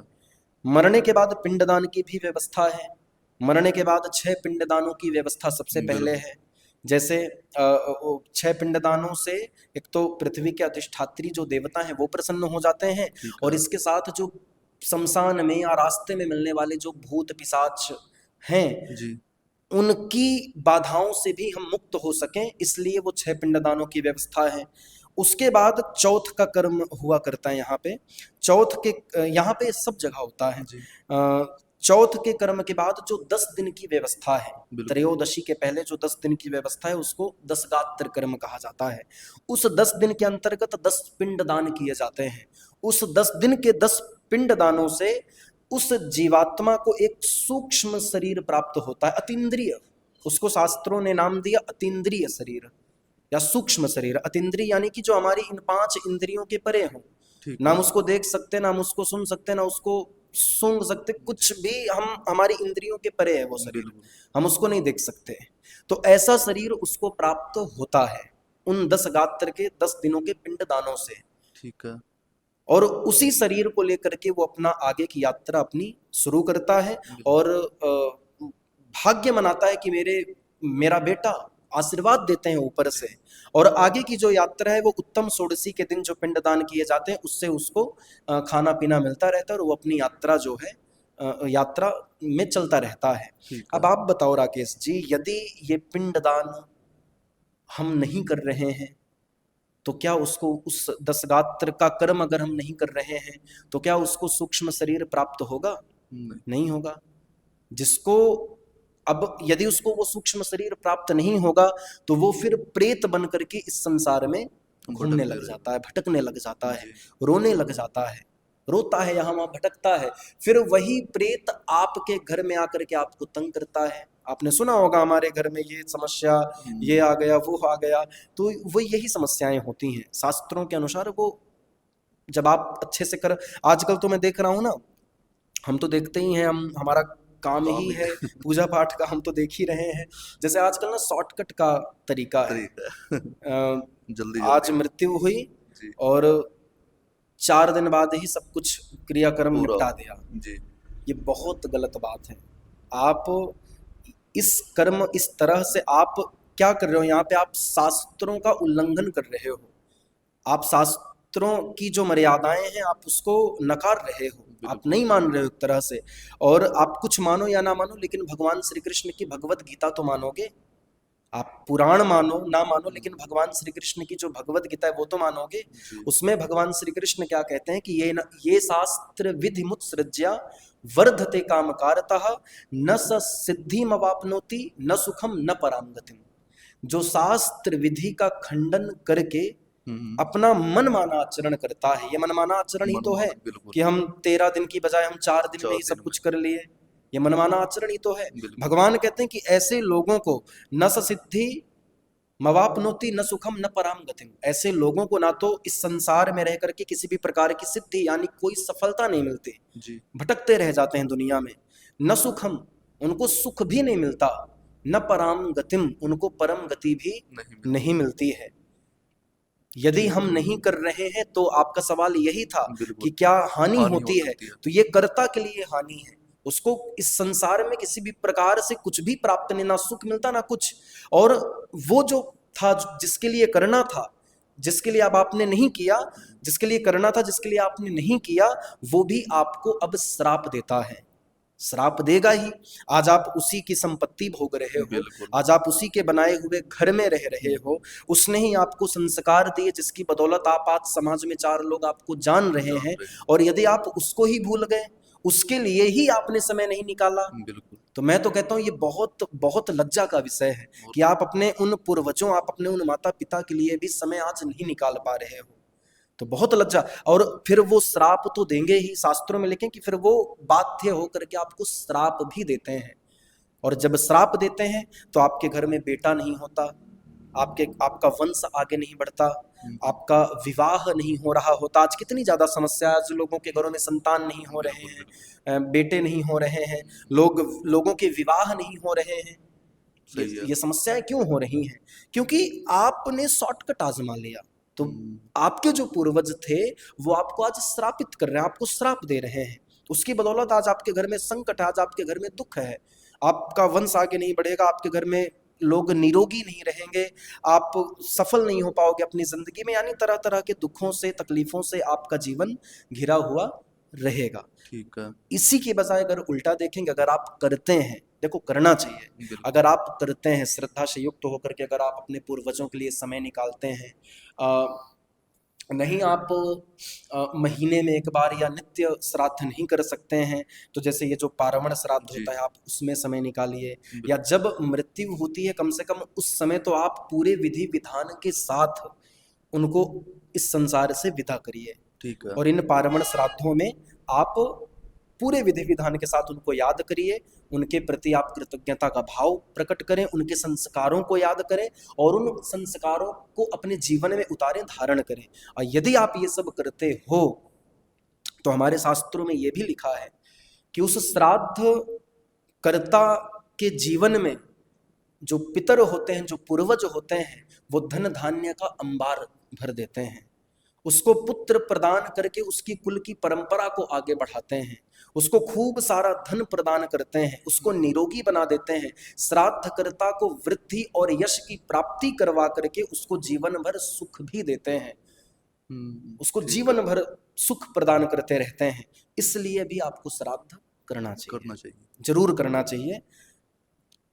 मरने के बाद पिंडदान की भी व्यवस्था है। मरने के बाद 6 पिंडदानों की व्यवस्था सबसे पहले है। जैसे 6 पिंडदानों से एक तो पृथ्वी के अधिष्ठात्री जो देवता हैं वो प्रसन्न हो जाते हैं, और इसके साथ जो शमशान में या रास्ते में मिलने वाले जो भूत पिशाच हैं
जी,
उनकी बाधाओं से भी हम मुक्त हो सकें, इसलिए वो 6 पिंडदानों की व्यवस्था है। उसके बाद चौथ का कर्म हुआ करता है यहाँ पे। चौथ के यहाँ पे सब जगह होता है। चौथ के कर्म के बाद जो 10 दिन की व्यवस्था है, त्रयोदशी के पहले जो 10 दिन की व्यवस्था है उसको 10 गात्र कर्म कहा जाता है। उस 10 दिन के अंतर्गत 10 पिंड दान किए जाते हैं। उस 10 दिन के 10 पिंड दानों से उस जीवात्मा को एक सूक्ष्म शरीर प्राप्त होता है, अतीन्द्रिय। उसको शास्त्रों ने नाम दिया अतीन्द्रिय शरीर या सूक्ष्म शरीर। अतीन्द्रिय यानी कि जो हमारी इन 5 इंद्रियों के परे हो, ना हम उसको देख सकते, ना हम उसको सुन सकते, ना उसको सूंघ सकते, कुछ भी हम हमारी इंद्रियों के परे है वो शरीर, हम उसको नहीं देख सकते। तो ऐसा शरीर उसको प्राप्त होता है उन 10 गात्र के 10 दिनों के पिंड दानों से।
ठीक है।
और उसी शरीर को लेकर के वो अपना आगे की यात्रा अपनी शुरू करता है और भाग्य मनाता है कि मेरा बेटा, आशीर्वाद देते हैं ऊपर से। और आगे की जो यात्रा है वो उत्तम षोडशी के दिन जो पिंडदान किए जाते हैं उससे उसको खाना पीना मिलता रहता है और वो अपनी यात्रा जो है यात्रा में चलता रहता है। अब आप बताओ राकेश जी, यदि ये पिंडदान हम नहीं कर रहे हैं तो क्या उसको उस 10 गात्र का कर्म अगर हम नहीं कर रहे हैं तो क्या उसको सूक्ष्म शरीर प्राप्त होगा? नहीं होगा। जिसको अब यदि उसको वो सूक्ष्म शरीर प्राप्त नहीं होगा तो वो फिर प्रेत बन करके इस संसार में घूमने लग जाता है, भटकने लग जाता है, रोने लग जाता है, रोता है, यहाँ वहां भटकता है। फिर वही प्रेत आपके घर में आकर के आपको तंग करता है। आपने सुना होगा हमारे घर में ये समस्या, ये आ गया, वो आ गया। तो वो यही समस्याएं होती हैं शास्त्रों के अनुसार। वो जब आप अच्छे से कर, आजकल तो मैं देख रहा हूँ ना, हम तो देखते ही हैं, हम हमारा काम ही है पूजा पाठ का, हम तो देख ही रहे हैं। जैसे आजकल ना शॉर्टकट का तरीका है, जल्दी आज मृत्यु हुई और 4 दिन बाद ही सब कुछ क्रियाक्रम निपटा दिया जी। ये बहुत गलत बात है। आप इस कर्म इस तरह से आप क्या कर रहे हो, यहाँ पे आप शास्त्रों का उल्लंघन कर रहे हो। आप शास्त्रों की जो मर्यादाएं हैं आप उसको नकार रहे हो, आप नहीं मान रहे हो एक तरह से। और आप कुछ मानो या ना मानो, लेकिन भगवान श्री कृष्ण की भगवत गीता तो मानोगे। आप पुराण मानो ना मानो, लेकिन भगवान श्री कृष्ण की जो भगवत गीता है वो तो मानोगे। उसमें भगवान श्री कृष्ण क्या कहते हैं कि ये शास्त्र विधि मुत्सृज्या वर्धते कामकारतः न स सिद्धिमवाप्नोति न सुखम न पराम गतिम। जो शास्त्र विधि का खंडन करके अपना मन माना आचरण करता है, ये मनमाना आचरण ही तो है कि हम 13 दिन की बजाय हम 4 दिन में ही सब कुछ कर लिए, ये मनमाना आचरण ही तो है। भगवान कहते हैं कि ऐसे लोगों को न स सिद्धि मवाप्नोति न सुखम न पराम गतिम, ऐसे लोगों को ना तो इस संसार में रह करके किसी भी प्रकार की सिद्धि यानी कोई सफलता नहीं मिलती, भटकते रह जाते हैं दुनिया में। न सुखम, उनको सुख भी नहीं मिलता, न पराम गतिम, उनको परम गति भी नहीं मिलती है। यदि हम नहीं कर रहे हैं तो आपका सवाल यही था कि क्या हानि होती है, तो ये कर्ता के लिए हानि है। उसको इस संसार में किसी भी प्रकार से कुछ भी प्राप्त नहीं, ना सुख मिलता ना कुछ। और वो जो था जिसके लिए करना था, जिसके लिए अब आपने नहीं किया, जिसके लिए करना था जिसके लिए आपने नहीं किया, वो भी आपको अब श्राप देता है, श्राप देगा ही। आज आप उसी की संपत्ति भोग रहे हो, आज आप उसी के बनाए हुए घर में रह रहे हो, उसने ही आपको संस्कार दिए जिसकी बदौलत आप आज समाज में 4 लोग आपको जान रहे हैं। और यदि आप उसको ही भूल गए, उसके लिए ही आपने समय नहीं निकाला, तो मैं तो कहता हूँ ये बहुत बहुत लज्जा का विषय है कि आप अपने उन पूर्वजों, आप अपने उन माता पिता के लिए भी समय आज नहीं निकाल पा रहे हो, तो बहुत लज्जा। और फिर वो श्राप तो देंगे ही, शास्त्रों में लिखें कि फिर वो बाध्य होकर के आपको श्राप भी देते हैं। और जब श्राप देते हैं तो आपके घर में बेटा नहीं होता, आपका वंश आगे नहीं बढ़ता, आपका विवाह नहीं हो रहा होता। आज कितनी ज्यादा समस्या है, आज लोगों के घरों में संतान नहीं हो रहे हैं, बेटे नहीं हो रहे हैं, लोगों के विवाह नहीं हो रहे हैं। ये समस्याएं क्यों हो रही हैं? क्योंकि आपने शॉर्टकट आजमा लिया। तो आपके जो पूर्वज थे वो आपको आज श्रापित कर रहे हैं, आपको श्राप दे रहे हैं। उसकी बदौलत आज आपके घर में संकट है, आज आपके घर में दुख है, आपका वंश आगे नहीं बढ़ेगा, आपके घर में लोग निरोगी नहीं रहेंगे, आप सफल नहीं हो पाओगे अपनी जिंदगी में, यानी तरह तरह के दुखों से तकलीफों से आपका जीवन घिरा हुआ रहेगा।
ठीक है।
इसी के बजाय अगर उल्टा देखेंगे, अगर आप करते हैं, देखो करना चाहिए, अगर आप करते हैं श्रद्धा से युक्त होकर के, अगर आप अपने पूर्वजों के लिए समय निकालते हैं, नहीं आप महीने में एक बार या नित्य श्राद्ध नहीं कर सकते हैं, तो जैसे ये जो पार्वण श्राद्ध होता है आप उसमें समय निकालिए, या जब मृत्यु होती है कम से कम उस समय तो आप पूरे विधि विधान के साथ उनको इस संसार से विदा करिए।
ठीक है।
और इन पार्वण श्राद्धों में आप पूरे विधि विधान के साथ उनको याद करिए, उनके प्रति आप कृतज्ञता का भाव प्रकट करें, उनके संस्कारों को याद करें और उन संस्कारों को अपने जीवन में उतारें, धारण करें। और यदि आप ये सब करते हो तो हमारे शास्त्रों में ये भी लिखा है कि उस श्राद्ध कर्ता के जीवन में जो पितर होते हैं, जो पूर्वज होते हैं, वो धन धान्य का अंबार भर देते हैं, उसको पुत्र प्रदान करके उसकी कुल की परंपरा को आगे बढ़ाते हैं, उसको खूब सारा धन प्रदान करते हैं, उसको निरोगी बना देते हैं, श्राद्धकर्ता को वृद्धि और यश की प्राप्ति करवा करके उसको जीवन भर सुख भी देते हैं, उसको जीवन भर सुख प्रदान करते रहते हैं। इसलिए भी आपको श्राद्ध करना चाहिए, जरूर करना चाहिए,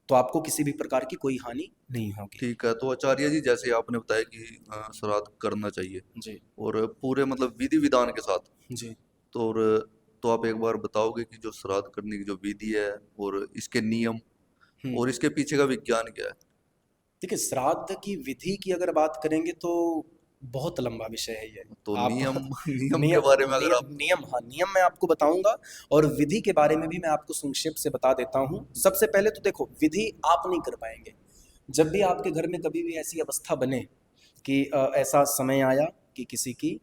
तो आपको किसी भी प्रकार की कोई हानि नहीं होगी।
ठीक है। तो आचार्य जी, जैसे आपने बताया कि श्राद्ध करना चाहिए
जी,
और पूरे मतलब विधि विधान के साथ
जी,
तो आप एक बार बताओगे कि जो श्राद्ध करने की जो विधि है और इसके नियम और इसके पीछे का विज्ञान क्या है?
देखिए, श्राद्ध की विधि की अगर बात करेंगे तो बहुत लंबा विषय है ये।
तो
आप
नियम के बारे में अगर आप
नियम मैं आपको बताऊंगा, और विधि के बारे में भी मैं आपको संक्षेप से बता देता हूँ। सबसे पहले तो देखो, विधि आप नहीं कर पाएंगे। जब भी आपके घर में कभी भी ऐसी अवस्था बने कि ऐसा समय आया कि किसी की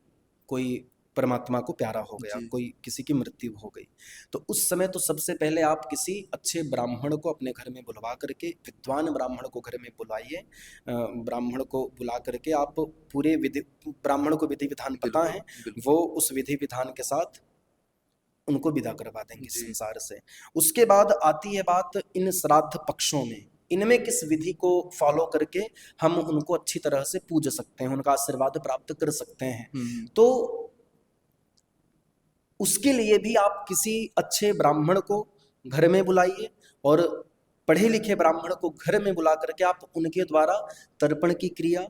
कोई परमात्मा को प्यारा हो गया, कोई किसी की मृत्यु हो गई, तो उस समय तो सबसे पहले आप किसी अच्छे ब्राह्मण को अपने घर में बुलवा करके, विद्वान ब्राह्मण को घर में बुलाइए, ब्राह्मण को बुला करके आप पूरे ब्राह्मण को विधि विधान पता है, वो उस विधि विधान के साथ उनको विदा करवा देंगे संसार से। उसके बाद आती है बात इन श्राद्ध पक्षों में, इनमें किस विधि को फॉलो करके हम उनको अच्छी तरह से पूज सकते हैं, उनका आशीर्वाद प्राप्त कर सकते हैं। तो उसके लिए भी आप किसी अच्छे ब्राह्मण को घर में बुलाइए, और पढ़े लिखे ब्राह्मण को घर में बुला करके आप उनके द्वारा तर्पण की क्रिया,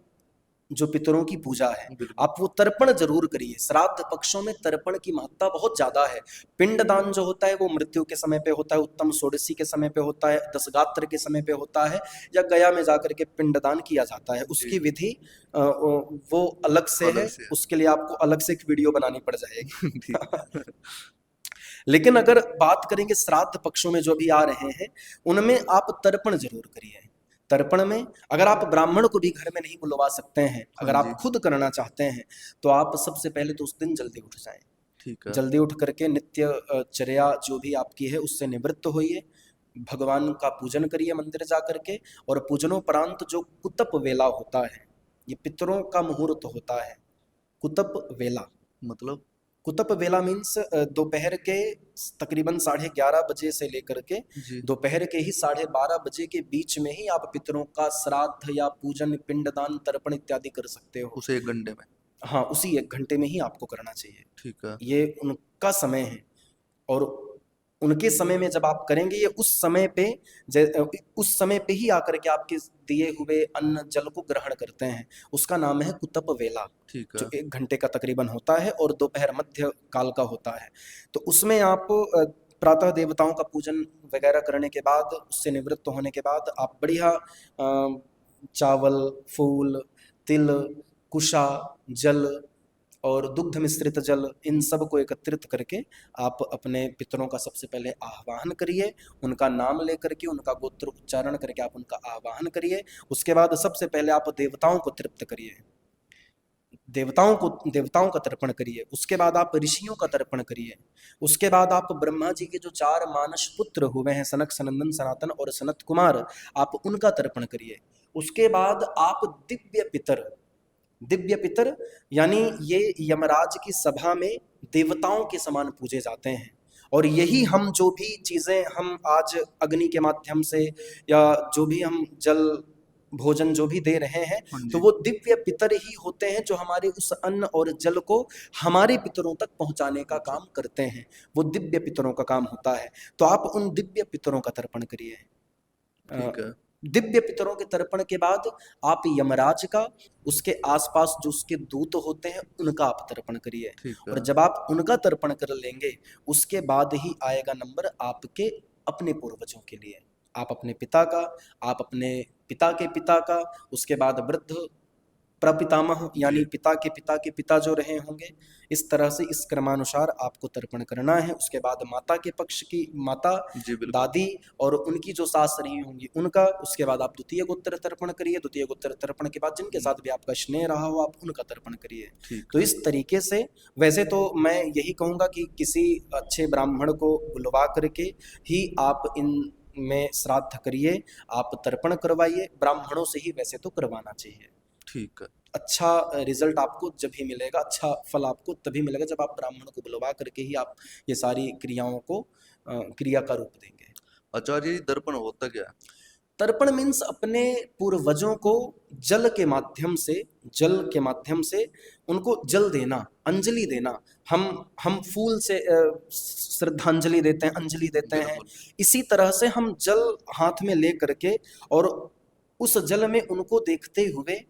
जो पितरों की पूजा है, आप वो तर्पण जरूर करिए। श्राद्ध पक्षों में तर्पण की महत्ता बहुत ज्यादा है। पिंडदान जो होता है वो मृत्यु के समय पे होता है, उत्तम षोडशी के समय पे होता है, दशगात्र के समय पे होता है, या गया में जाकर के पिंडदान किया जाता है। उसकी विधि वो अलग से है, उसके लिए आपको अलग से एक वीडियो बनानी पड़ जाएगी। लेकिन अगर बात करेंगे श्राद्ध पक्षों में जो भी आ रहे हैं, उनमें आप तर्पण जरूर करिए। तर्पण में अगर आप ब्राह्मण को भी घर में नहीं बुलवा सकते हैं, अगर आप खुद करना चाहते हैं, तो आप सबसे पहले तो उस दिन जल्दी उठ जाएं। ठीक है। जल्दी उठ करके नित्य चर्या जो भी आपकी है उससे निवृत्त होइए, भगवान का पूजन करिए मंदिर जा करके, और पूजनोपरांत जो कुतप वेला होता है, ये पितरों का मुहूर्त होता है। कुतप वेला मतलब, कुतप वेला मीन्स दोपहर के तकरीबन 11:30 बजे से लेकर के दोपहर के ही 12:30 बजे के बीच में ही आप पितरों का श्राद्ध या पूजन, पिंडदान, तर्पण इत्यादि कर सकते हो।
उसे 1 घंटे में?
हाँ, उसी 1 घंटे में ही आपको करना चाहिए।
ठीक है।
ये उनका समय है, और उनके समय में जब आप करेंगे, ये उस समय पे ही आकर के आपके दिए हुए अन्न जल को ग्रहण करते हैं। उसका नाम है कुतप वेला, जो 1 घंटे का तकरीबन होता है और दोपहर मध्य काल का होता है। तो उसमें आप प्रातः देवताओं का पूजन वगैरह करने के बाद, उससे निवृत्त होने के बाद, आप बढ़िया चावल, फूल, तिल, कुशा, जल और दुग्ध मिश्रित जल, इन सब को एकत्रित करके आप अपने पितरों का सबसे पहले आह्वान करिए, उनका नाम लेकर के, उनका गोत्र उच्चारण करके आप उनका आह्वान करिए। उसके बाद सबसे पहले आप देवताओं को तृप्त करिए, देवताओं का तर्पण करिए। उसके बाद आप ऋषियों का तर्पण करिए। उसके बाद आप ब्रह्मा जी के जो 4 मानस पुत्र हुए हैं, सनक, सनंदन, सनातन और सनत कुमार, आप उनका तर्पण करिए। उसके बाद आप दिव्य पितर यानी ये यमराज की सभा में देवताओं के समान पूजे जाते हैं, और यही हम जो भी चीजें हम आज अग्नि के माध्यम से या जो भी हम जल भोजन जो भी दे रहे हैं, तो वो दिव्य पितर ही होते हैं जो हमारे उस अन्न और जल को हमारे पितरों तक पहुंचाने का काम करते हैं। वो दिव्य पितरों का काम होता है। तो आप उन दिव्य पितरों का तर्पण करिए।
ठीक है।
दिव्य पितरों के तर्पण के बाद आप यमराज का, उसके आसपास जो उसके दूत होते हैं, उनका आप तर्पण करिए। और जब आप उनका तर्पण कर लेंगे, उसके बाद ही आएगा नंबर आपके अपने पूर्वजों के लिए। आप अपने पिता का, आप अपने पिता के पिता का, उसके बाद वृद्ध प्रपितामह यानी पिता के पिता जो रहे होंगे, इस तरह से इस क्रमानुसार आपको तर्पण करना है। उसके बाद माता के पक्ष की माता, दादी और उनकी जो सास रही होंगी उनका। उसके बाद आप द्वितीय गोत्र तर्पण करिए। द्वितीय गोत्र तर्पण के बाद जिनके साथ भी आपका स्नेह रहा हो, आप उनका तर्पण करिए। तो इस तरीके से, वैसे तो मैं यही कहूंगा कि किसी अच्छे ब्राह्मण को बुलवा करके ही आप इन में श्राद्ध करिए, आप तर्पण करवाइए। ब्राह्मणों से ही वैसे तो करवाना चाहिए।
ठीक है।
अच्छा रिजल्ट आपको जब ही मिलेगा, अच्छा फल आपको तभी मिलेगा जब आप ब्राह्मण को बुलवा करके ही आप ये सारी क्रियाओं को क्रिया का रूप देंगे।
आचार्य जी, दर्पण होता क्या है?
तर्पण मीन्स अपने पूर्वजों को जल के माध्यम से उनको जल देना, अंजलि देना। हम फूल से श्रद्धांजलि देते हैं, अंजलि देते हैं। इसी तरह से हम जल हाथ में ले करके और उस जल में उनको देखते हुए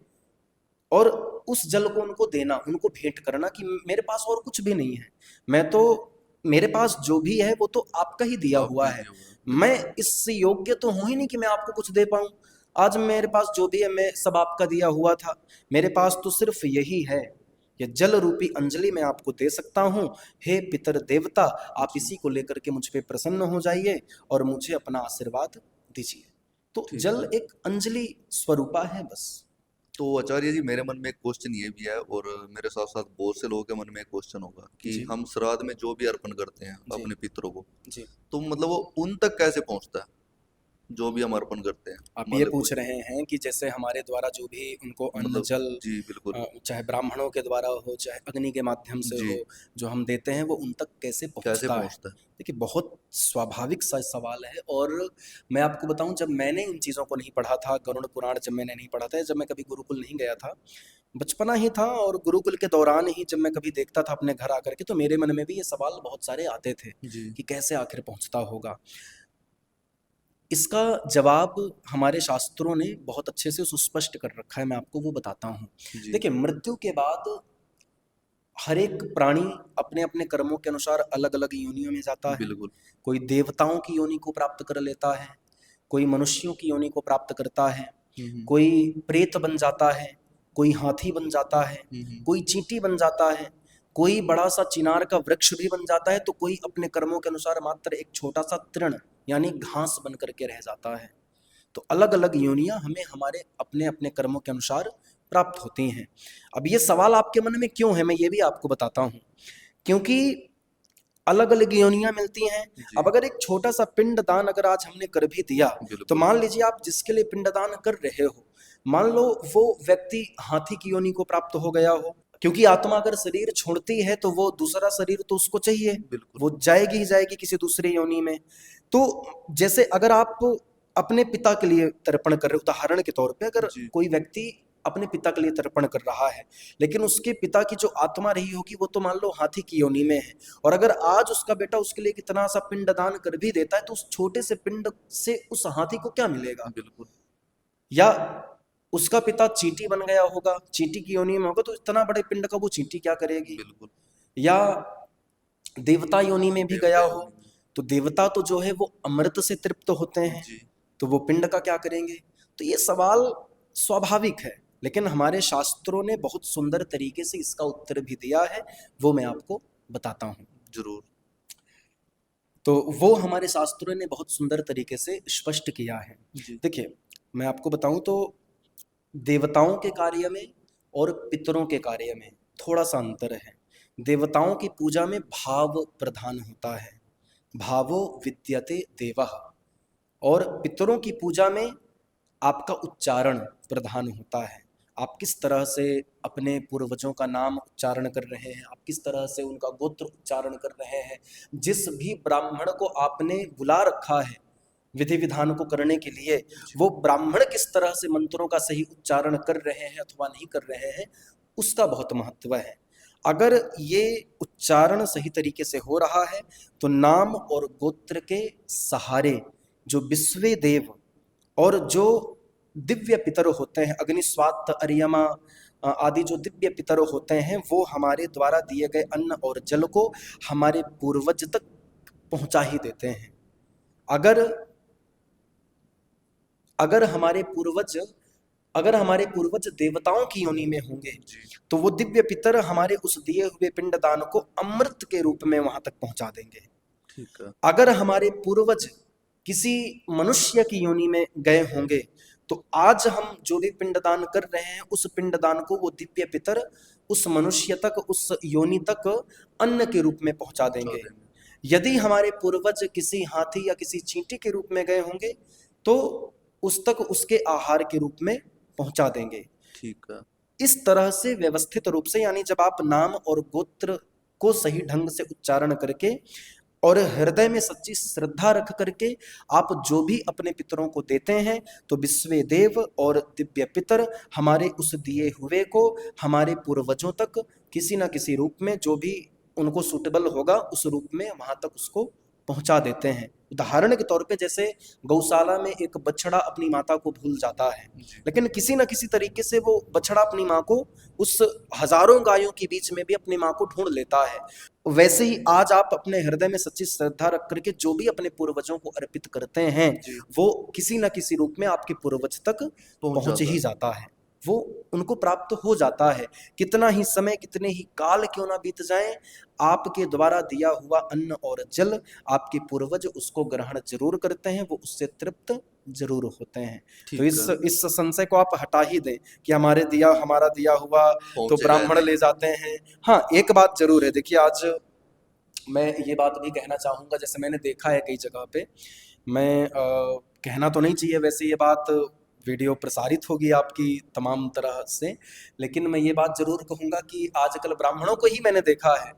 और उस जल को उनको देना, उनको भेंट करना कि मेरे पास और कुछ भी नहीं है, मैं तो, मेरे पास जो भी है वो तो आपका ही दिया हुआ है। मैं इससे योग्य तो हूं ही नहीं कि मैं आपको कुछ दे पाऊं। आज मेरे पास जो भी है मैं सब आपका दिया हुआ था। मेरे पास तो सिर्फ यही है, ये जल रूपी अंजलि मैं आपको दे सकता हूं। हे पितर देवता, आप इसी को लेकर के मुझ पे प्रसन्न हो जाइए और मुझे अपना आशीर्वाद दीजिए। तो जल एक अंजलि स्वरूपा है बस।
तो आचार्य जी, मेरे मन में एक क्वेश्चन ये भी है और मेरे साथ साथ बहुत से लोगों के मन में एक क्वेश्चन होगा कि हम श्राद्ध में जो भी अर्पण करते हैं अपने पितरों को, तो मतलब वो उन तक कैसे पहुंचता है जो भी हम अर्पण करते हैं?
आप ये पूछ रहे हैं कि जैसे हमारे द्वारा जो भी उनको अन्न जल,
जी बिल्कुल,
चाहे ब्राह्मणों के द्वारा हो चाहे अग्नि के माध्यम से हो, जो हम देते हैं वो उन तक कैसे पहुंचता है? देखिए, बहुत स्वाभाविक सा सवाल है। और मैं आपको बताऊं, जब मैंने इन चीज़ों को नहीं पढ़ा था, गरुड़ पुराण जब मैंने नहीं पढ़ा था, जब मैं कभी गुरुकुल नहीं गया था, बचपना ही था, और गुरुकुल के दौरान ही जब मैं कभी देखता था अपने घर आकर के, तो मेरे मन में भी ये सवाल बहुत सारे आते थे कि कैसे आखिर पहुंचता होगा। इसका जवाब हमारे शास्त्रों ने बहुत अच्छे से सुस्पष्ट कर रखा है, मैं आपको वो बताता हूँ। देखिए, मृत्यु के बाद हर एक प्राणी अपने अपने कर्मों के अनुसार अलग अलग योनियों में जाता है। कोई देवताओं की योनि को प्राप्त कर लेता है, कोई मनुष्यों की योनि को प्राप्त करता है, कोई प्रेत बन जाता है, कोई हाथी बन जाता है, कोई चींटी बन जाता है, कोई बड़ा सा चिनार का वृक्ष भी बन जाता है, तो कोई अपने कर्मों के अनुसार मात्र एक छोटा सा तृण यानी घास बन करके रह जाता है। तो अलग अलग योनियां हमें हमारे अपने अपने कर्मों के अनुसार प्राप्त होती हैं। अब ये सवाल आपके मन में क्यों है, मैं ये भी आपको बताता हूँ। क्योंकि अलग अलग योनियां मिलती हैं। अब अगर एक छोटा सा पिंड दान अगर आज हमने कर भी दिया, तो मान लीजिए आप जिसके लिए पिंड दान कर रहे हो, मान लो वो व्यक्ति हाथी की योनि को प्राप्त हो गया हो, क्योंकि आत्मा अगर शरीर छोड़ती है तो वो दूसरा शरीर तो उसको चाहिए, वो जाएगी ही जाएगी किसी दूसरी योनि में। तो जैसे अगर आप अपने पिता के लिए तर्पण कर रहे हो, उदाहरण के तौर पे अगर कोई व्यक्ति अपने पिता के लिए तर्पण कर रहा है, लेकिन उसके पिता की जो आत्मा रही होगी वो तो मान लो हाथी की योनि में है, और अगर आज उसका बेटा उसके लिए कितना सा पिंड दान कर भी देता है, तो उस छोटे से पिंड से उस हाथी को क्या मिलेगा? या उसका पिता चींटी बन गया होगा, चींटी की योनि में होगा, तो इतना बड़े पिंड का वो चींटी क्या करेगी? या देवता योनि में भी गया हो, तो देवता तो जो है वो अमृत से तृप्त होते हैं, तो वो पिंड का क्या करेंगे? तो ये सवाल स्वाभाविक है, लेकिन हमारे शास्त्रों ने बहुत सुंदर तरीके से इसका उत्तर भी दिया है, वो मैं आपको बताता हूँ।
जरूर।
तो वो हमारे शास्त्रों ने बहुत सुंदर तरीके से स्पष्ट किया है। देखिए, मैं आपको बताऊं तो देवताओं के कार्य में और पितरों के कार्य में थोड़ा सा अंतर है। देवताओं की पूजा में भाव प्रधान होता है, भावो विद्यते देवः, और पितरों की पूजा में आपका उच्चारण प्रधान होता है, आप किस तरह से अपने पूर्वजों का नाम उच्चारण कर रहे हैं, आप किस तरह से उनका गोत्र उच्चारण कर रहे हैं। जिस भी ब्राह्मण को आपने बुला रखा है विधि विधान को करने के लिए, वो ब्राह्मण किस तरह से मंत्रों का सही उच्चारण कर रहे हैं अथवा नहीं कर रहे हैं, उसका बहुत महत्व है। अगर ये उच्चारण सही तरीके से हो रहा है तो नाम और गोत्र के सहारे जो विश्वे देव और जो दिव्य पितर होते हैं, अग्निस्वात अर्यमा आदि जो दिव्य पितर होते हैं, वो हमारे द्वारा दिए गए अन्न और जल को हमारे पूर्वज तक पहुंचा ही देते हैं। अगर अगर हमारे पूर्वज देवताओं की योनि में होंगे तो वो दिव्य पितर हमारे उस दिए हुए पिंडदान को अमृत के रूप में वहां तक पहुंचा देंगे।
ठीक है।
अगर हमारे पूर्वज किसी मनुष्य की योनि में गए होंगे तो आज हम जो भी पिंडदान कर रहे हैं उस पिंडदान को वो दिव्य पितर उस मनुष्य तक, उस योनि तक अन्न के रूप में पहुंचा देंगे। यदि हमारे पूर्वज किसी हाथी या किसी चींटी के रूप में गए होंगे तो उस तक उसके आहार के रूप में पहुंचा देंगे।
ठीक है।
इस तरह से व्यवस्थित रूप से, यानी जब आप नाम और गोत्र को सही ढंग से उच्चारण करके और हृदय में सच्ची श्रद्धा रख करके आप जो भी अपने पितरों को देते हैं तो विश्वे देव और दिव्य पितर हमारे उस दिए हुए को हमारे पूर्वजों तक किसी न किसी रूप में, जो भी उनको सूटेबल होगा उस रूप में वहां तक उसको पहुंचा देते हैं। उदाहरण के तौर पे जैसे गौशाला में एक बछड़ा अपनी माता को भूल जाता है, लेकिन किसी न किसी तरीके से वो बछड़ा अपनी माँ को उस हजारों गायों के बीच में भी अपनी माँ को ढूंढ लेता है। वैसे ही आज आप अपने हृदय में सच्ची श्रद्धा रख करके जो भी अपने पूर्वजों को अर्पित करते हैं वो किसी न किसी रूप में आपके पूर्वज तक पहुंच ही जाता है, वो उनको प्राप्त हो जाता है। कितना ही समय, कितने ही काल क्यों ना बीत जाए, आपके द्वारा दिया हुआ अन्न और जल आपके पूर्वज उसको ग्रहण जरूर करते हैं, वो उससे तृप्त जरूर होते हैं। तो इस संशय को आप हटा ही दें कि हमारा दिया हुआ तो ब्राह्मण ले जाते हैं। हाँ, एक बात जरूर है, देखिए आज मैं ये बात भी कहना चाहूंगा, जैसे मैंने देखा है कई जगह पे, मैं कहना तो नहीं चाहिए वैसे ये बात, वीडियो प्रसारित होगी आपकी तमाम तरह से, लेकिन मैं ये बात जरूर कहूंगा कि आजकल ब्राह्मणों को ही मैंने देखा है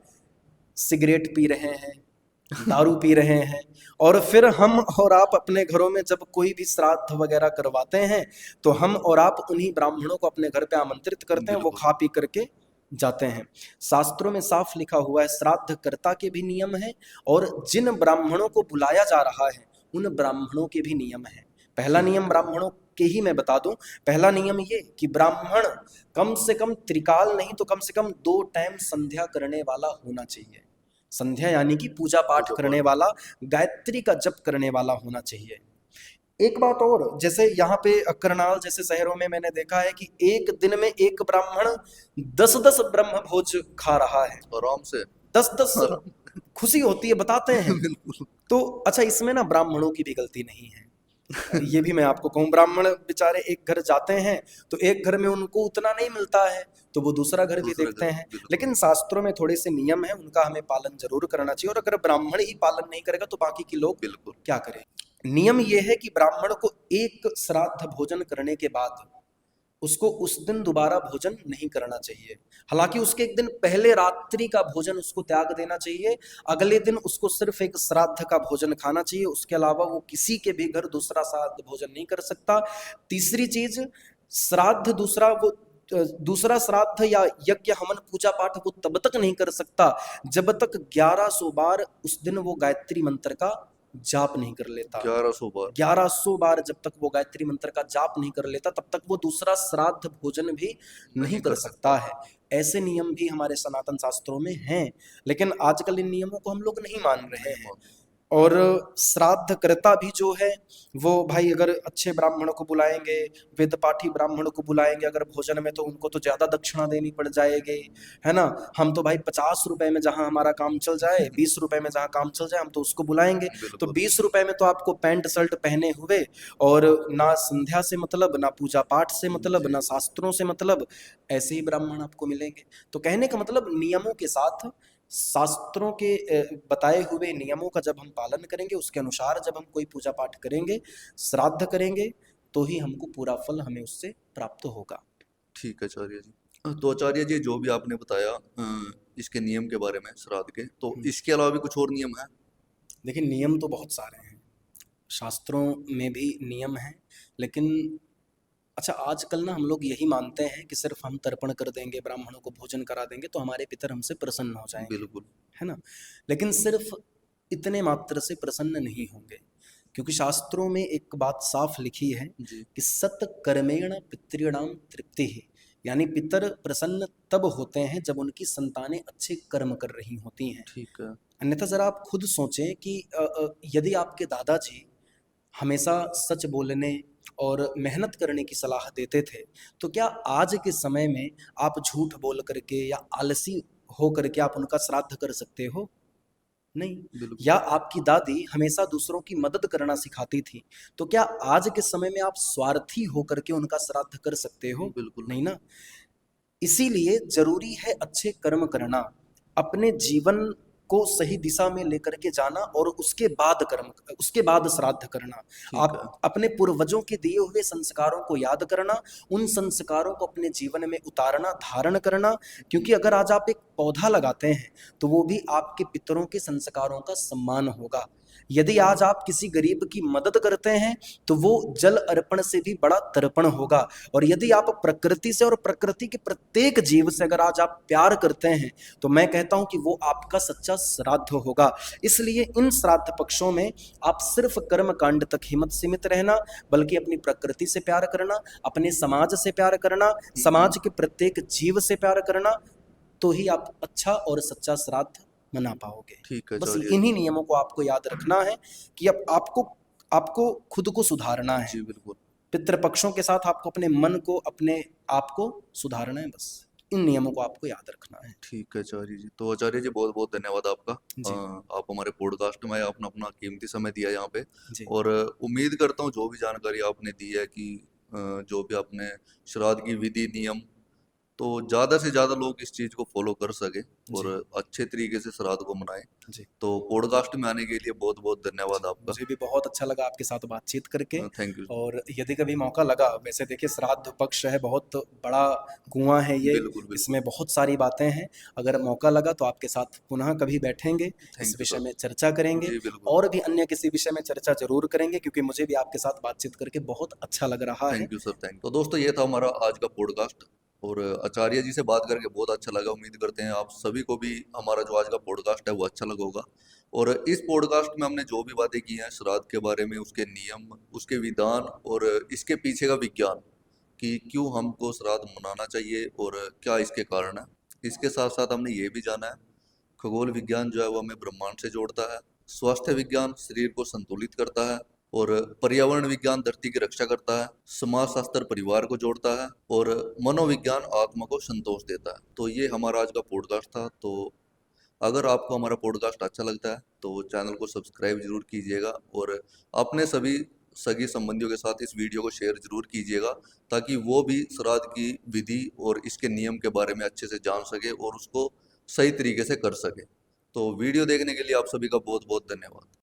सिगरेट पी रहे हैं, दारू पी रहे हैं, और फिर हम और आप अपने घरों में जब कोई भी श्राद्ध वगैरह करवाते हैं तो हम और आप उन्हीं ब्राह्मणों को अपने घर पे आमंत्रित करते हैं, वो खा पी करके जाते हैं। शास्त्रों में साफ लिखा हुआ है, श्राद्ध कर्ता के भी नियम है और जिन ब्राह्मणों को बुलाया जा रहा है उन ब्राह्मणों के भी नियम है। पहला नियम ब्राह्मणों के ही मैं बता दूं, पहला नियम ये कि ब्राह्मण कम से कम त्रिकाल नहीं तो कम से कम 2 टाइम संध्या करने वाला होना चाहिए। संध्या यानी कि पूजा पाठ करने वाला, गायत्री का जप करने वाला होना चाहिए। एक बात और, जैसे यहाँ पे करनाल जैसे शहरों में मैंने देखा है कि एक दिन में एक ब्राह्मण 10-10 ब्रह्म भोज खा रहा है
आराम से,
10-10 खुशी होती है, बताते हैं। तो अच्छा, इसमें ना ब्राह्मणों की भी गलती नहीं है, ये भी मैं आपको कहूँ। ब्राह्मण बेचारे एक घर जाते हैं तो एक घर में उनको उतना नहीं मिलता है तो वो दूसरा घर भी देखते हैं, लेकिन शास्त्रों में थोड़े से नियम है, उनका हमें पालन जरूर करना चाहिए। और अगर ब्राह्मण ही पालन नहीं करेगा तो बाकी के लोग बिल्कुल क्या करें। नियम यह है कि ब्राह्मण को एक श्राद्ध भोजन करने के बाद उसको उस दिन दोबारा भोजन नहीं करना चाहिए। हालांकि उसके एक दिन पहले रात्रि का भोजन उसको त्याग देना चाहिए, अगले दिन उसको सिर्फ एक श्राद्ध का भोजन खाना चाहिए, उसके अलावा वो किसी के भी घर दूसरा श्राद्ध भोजन नहीं कर सकता। तीसरी चीज, श्राद्ध दूसरा श्राद्ध या यज्ञ हवन पूजा पाठ वो तब तक नहीं कर सकता जब तक 1100 बार उस दिन वो गायत्री मंत्र का जाप नहीं कर लेता। 1100 बार जब तक वो गायत्री मंत्र का जाप नहीं कर लेता तब तक वो दूसरा श्राद्ध भोजन भी नहीं कर सकता है। ऐसे नियम भी हमारे सनातन शास्त्रों में हैं, लेकिन आजकल इन नियमों को हम लोग नहीं मान रहे हैं। और श्राद्ध कर्ता भी जो है वो भाई अगर अच्छे ब्राह्मणों को बुलाएंगे, वेद पाठी ब्राह्मणों को बुलाएंगे अगर भोजन में, तो उनको तो ज्यादा दक्षिणा देनी पड़ जाएगी, है ना। हम तो भाई 50 रुपए में जहां हमारा काम चल जाए, 20 रुपए में जहां काम चल जाए, हम तो उसको बुलाएंगे। तो 20 रुपए में तो आपको पैंट शर्ट पहने हुए और ना संध्या से मतलब, ना पूजा पाठ से मतलब, ना शास्त्रों से मतलब, ऐसे ही ब्राह्मण आपको मिलेंगे। तो कहने का मतलब, नियमों के साथ शास्त्रों के बताए हुए नियमों का जब हम पालन करेंगे, उसके अनुसार जब हम कोई पूजा पाठ करेंगे, श्राद्ध करेंगे, तो ही हमको पूरा फल हमें उससे प्राप्त होगा।
ठीक है आचार्य जी। तो आचार्य जी जो भी आपने बताया इसके नियम के बारे में श्राद्ध के, तो इसके अलावा भी कुछ और नियम है?
देखिए नियम तो बहुत सारे हैं, शास्त्रों में भी नियम हैं, लेकिन अच्छा आजकल ना हम लोग यही मानते हैं कि सिर्फ हम तर्पण कर देंगे, ब्राह्मणों को भोजन करा देंगे तो हमारे पितर हमसे प्रसन्न हो जाएंगे,
बिल्कुल।
है ना। लेकिन सिर्फ इतने मात्र से प्रसन्न नहीं होंगे, क्योंकि शास्त्रों में एक बात साफ लिखी है
जी।
कि सत कर्मेण पितॄणाम तृप्ति है, यानी पितर प्रसन्न तब होते हैं जब उनकी संतानें अच्छे कर्म कर रही होती हैं।
ठीक है।
अन्यथा जरा आप खुद सोचें कि यदि आपके दादाजी हमेशा सच बोलने और मेहनत करने की सलाह देते थे, तो क्या आज के समय में आप झूठ बोल करके या आलसी हो करके आप उनका श्राद्ध कर सकते हो? नहीं।
बिल्कुल।
या आपकी दादी हमेशा दूसरों की मदद करना सिखाती थी, तो क्या आज के समय में आप स्वार्थी हो करके उनका श्राद्ध कर सकते हो?
बिल्कुल
नहीं ना। इसीलिए जरूरी है अच्छे कर्म करना, अपने जीवन को सही दिशा में लेकर के जाना और उसके बाद श्राद्ध करना।
ठीक है।
आप अपने पूर्वजों के दिए हुए संस्कारों को याद करना, उन संस्कारों को अपने जीवन में उतारना, धारण करना, क्योंकि अगर आज आप एक पौधा लगाते हैं तो वो भी आपके पितरों के संस्कारों का सम्मान होगा। यदि आज आप किसी गरीब की मदद करते हैं तो वो जल अर्पण से भी बड़ा तर्पण होगा। और यदि आप प्रकृति से और प्रकृति के प्रत्येक जीव से अगर आज आप प्यार करते हैं तो मैं कहता हूं कि वो आपका सच्चा श्राद्ध होगा। इसलिए इन श्राद्ध पक्षों में आप सिर्फ कर्म कांड तक ही मत सीमित रहना, बल्कि अपनी प्रकृति से प्यार करना, अपने समाज से प्यार करना, समाज के प्रत्येक जीव से प्यार करना, तो ही आप अच्छा और सच्चा श्राद्ध मना पाओगे।
ठीक है
बस
आचार्य।
इन्हीं नियमों को आपको याद रखना है कि अब आपको खुद को सुधारना है।
जी बिल्कुल।
पितृपक्षों के साथ आपको अपने मन को, अपने आप को सुधारना है। बस इन नियमों को आपको याद रखना है।
ठीक है आचार्य जी। तो आचार्य जी बहुत बहुत धन्यवाद आपका।
जी।
आप हमारे पॉडकास्ट में आपने अपना कीमती समय दिया यहाँ पे,
जी।
और उम्मीद करता हूँ जो भी जानकारी आपने दी है कि जो भी आपने श्राद्ध की विधि नियम, तो ज़्यादा से ज़्यादा लोग इस चीज़ को फॉलो कर सके और अच्छे तरीके से श्राद्ध को मनाएं।
जी।
तो पॉडकास्ट में आने के लिए बहुत बहुत धन्यवाद आपका।
मुझे भी बहुत अच्छा लगा आपके साथ बातचीत करके।
Thank you.
और यदि कभी मौका लगा, वैसे देखिए श्राद्ध पक्ष है, बहुत बड़ा कुआं है ये,
बिल्कुल बिल्कुल।
इसमें बहुत सारी बातें हैं। अगर मौका लगा तो आपके साथ पुनः कभी बैठेंगे, इस विषय में चर्चा करेंगे,
जी बिल्कुल।
और भी अन्य किसी विषय में चर्चा जरूर करेंगे, क्योंकि मुझे भी आपके साथ बातचीत करके बहुत अच्छा लग रहा है।
Thank you sir, thank you. तो दोस्तों ये था हमारा आज का पॉडकास्ट, और आचार्य जी से बात करके बहुत अच्छा लगा। उम्मीद करते हैं आप सभी को भी हमारा जो आज का पॉडकास्ट है वो अच्छा लगा होगा। और इस पॉडकास्ट में हमने जो भी बातें की हैं श्राद्ध के बारे में, उसके नियम, उसके विधान और इसके पीछे का विज्ञान कि क्यों हमको श्राद्ध मनाना चाहिए और क्या इसके कारण है, इसके साथ साथ हमने ये भी जाना है खगोल विज्ञान जो है वो हमें ब्रह्मांड से जोड़ता है, स्वास्थ्य विज्ञान शरीर को संतुलित करता है, और पर्यावरण विज्ञान धरती की रक्षा करता है, समाज शास्त्र परिवार को जोड़ता है, और मनोविज्ञान आत्मा को संतोष देता है। तो ये हमारा आज का पॉडकास्ट था। तो अगर आपको हमारा पॉडकास्ट अच्छा लगता है तो चैनल को सब्सक्राइब जरूर कीजिएगा, और अपने सभी सगी संबंधियों के साथ इस वीडियो को शेयर जरूर कीजिएगा, ताकि वो भी श्राद्ध की विधि और इसके नियम के बारे में अच्छे से जान सके और उसको सही तरीके से कर सके। तो वीडियो देखने के लिए आप सभी का बहुत बहुत धन्यवाद।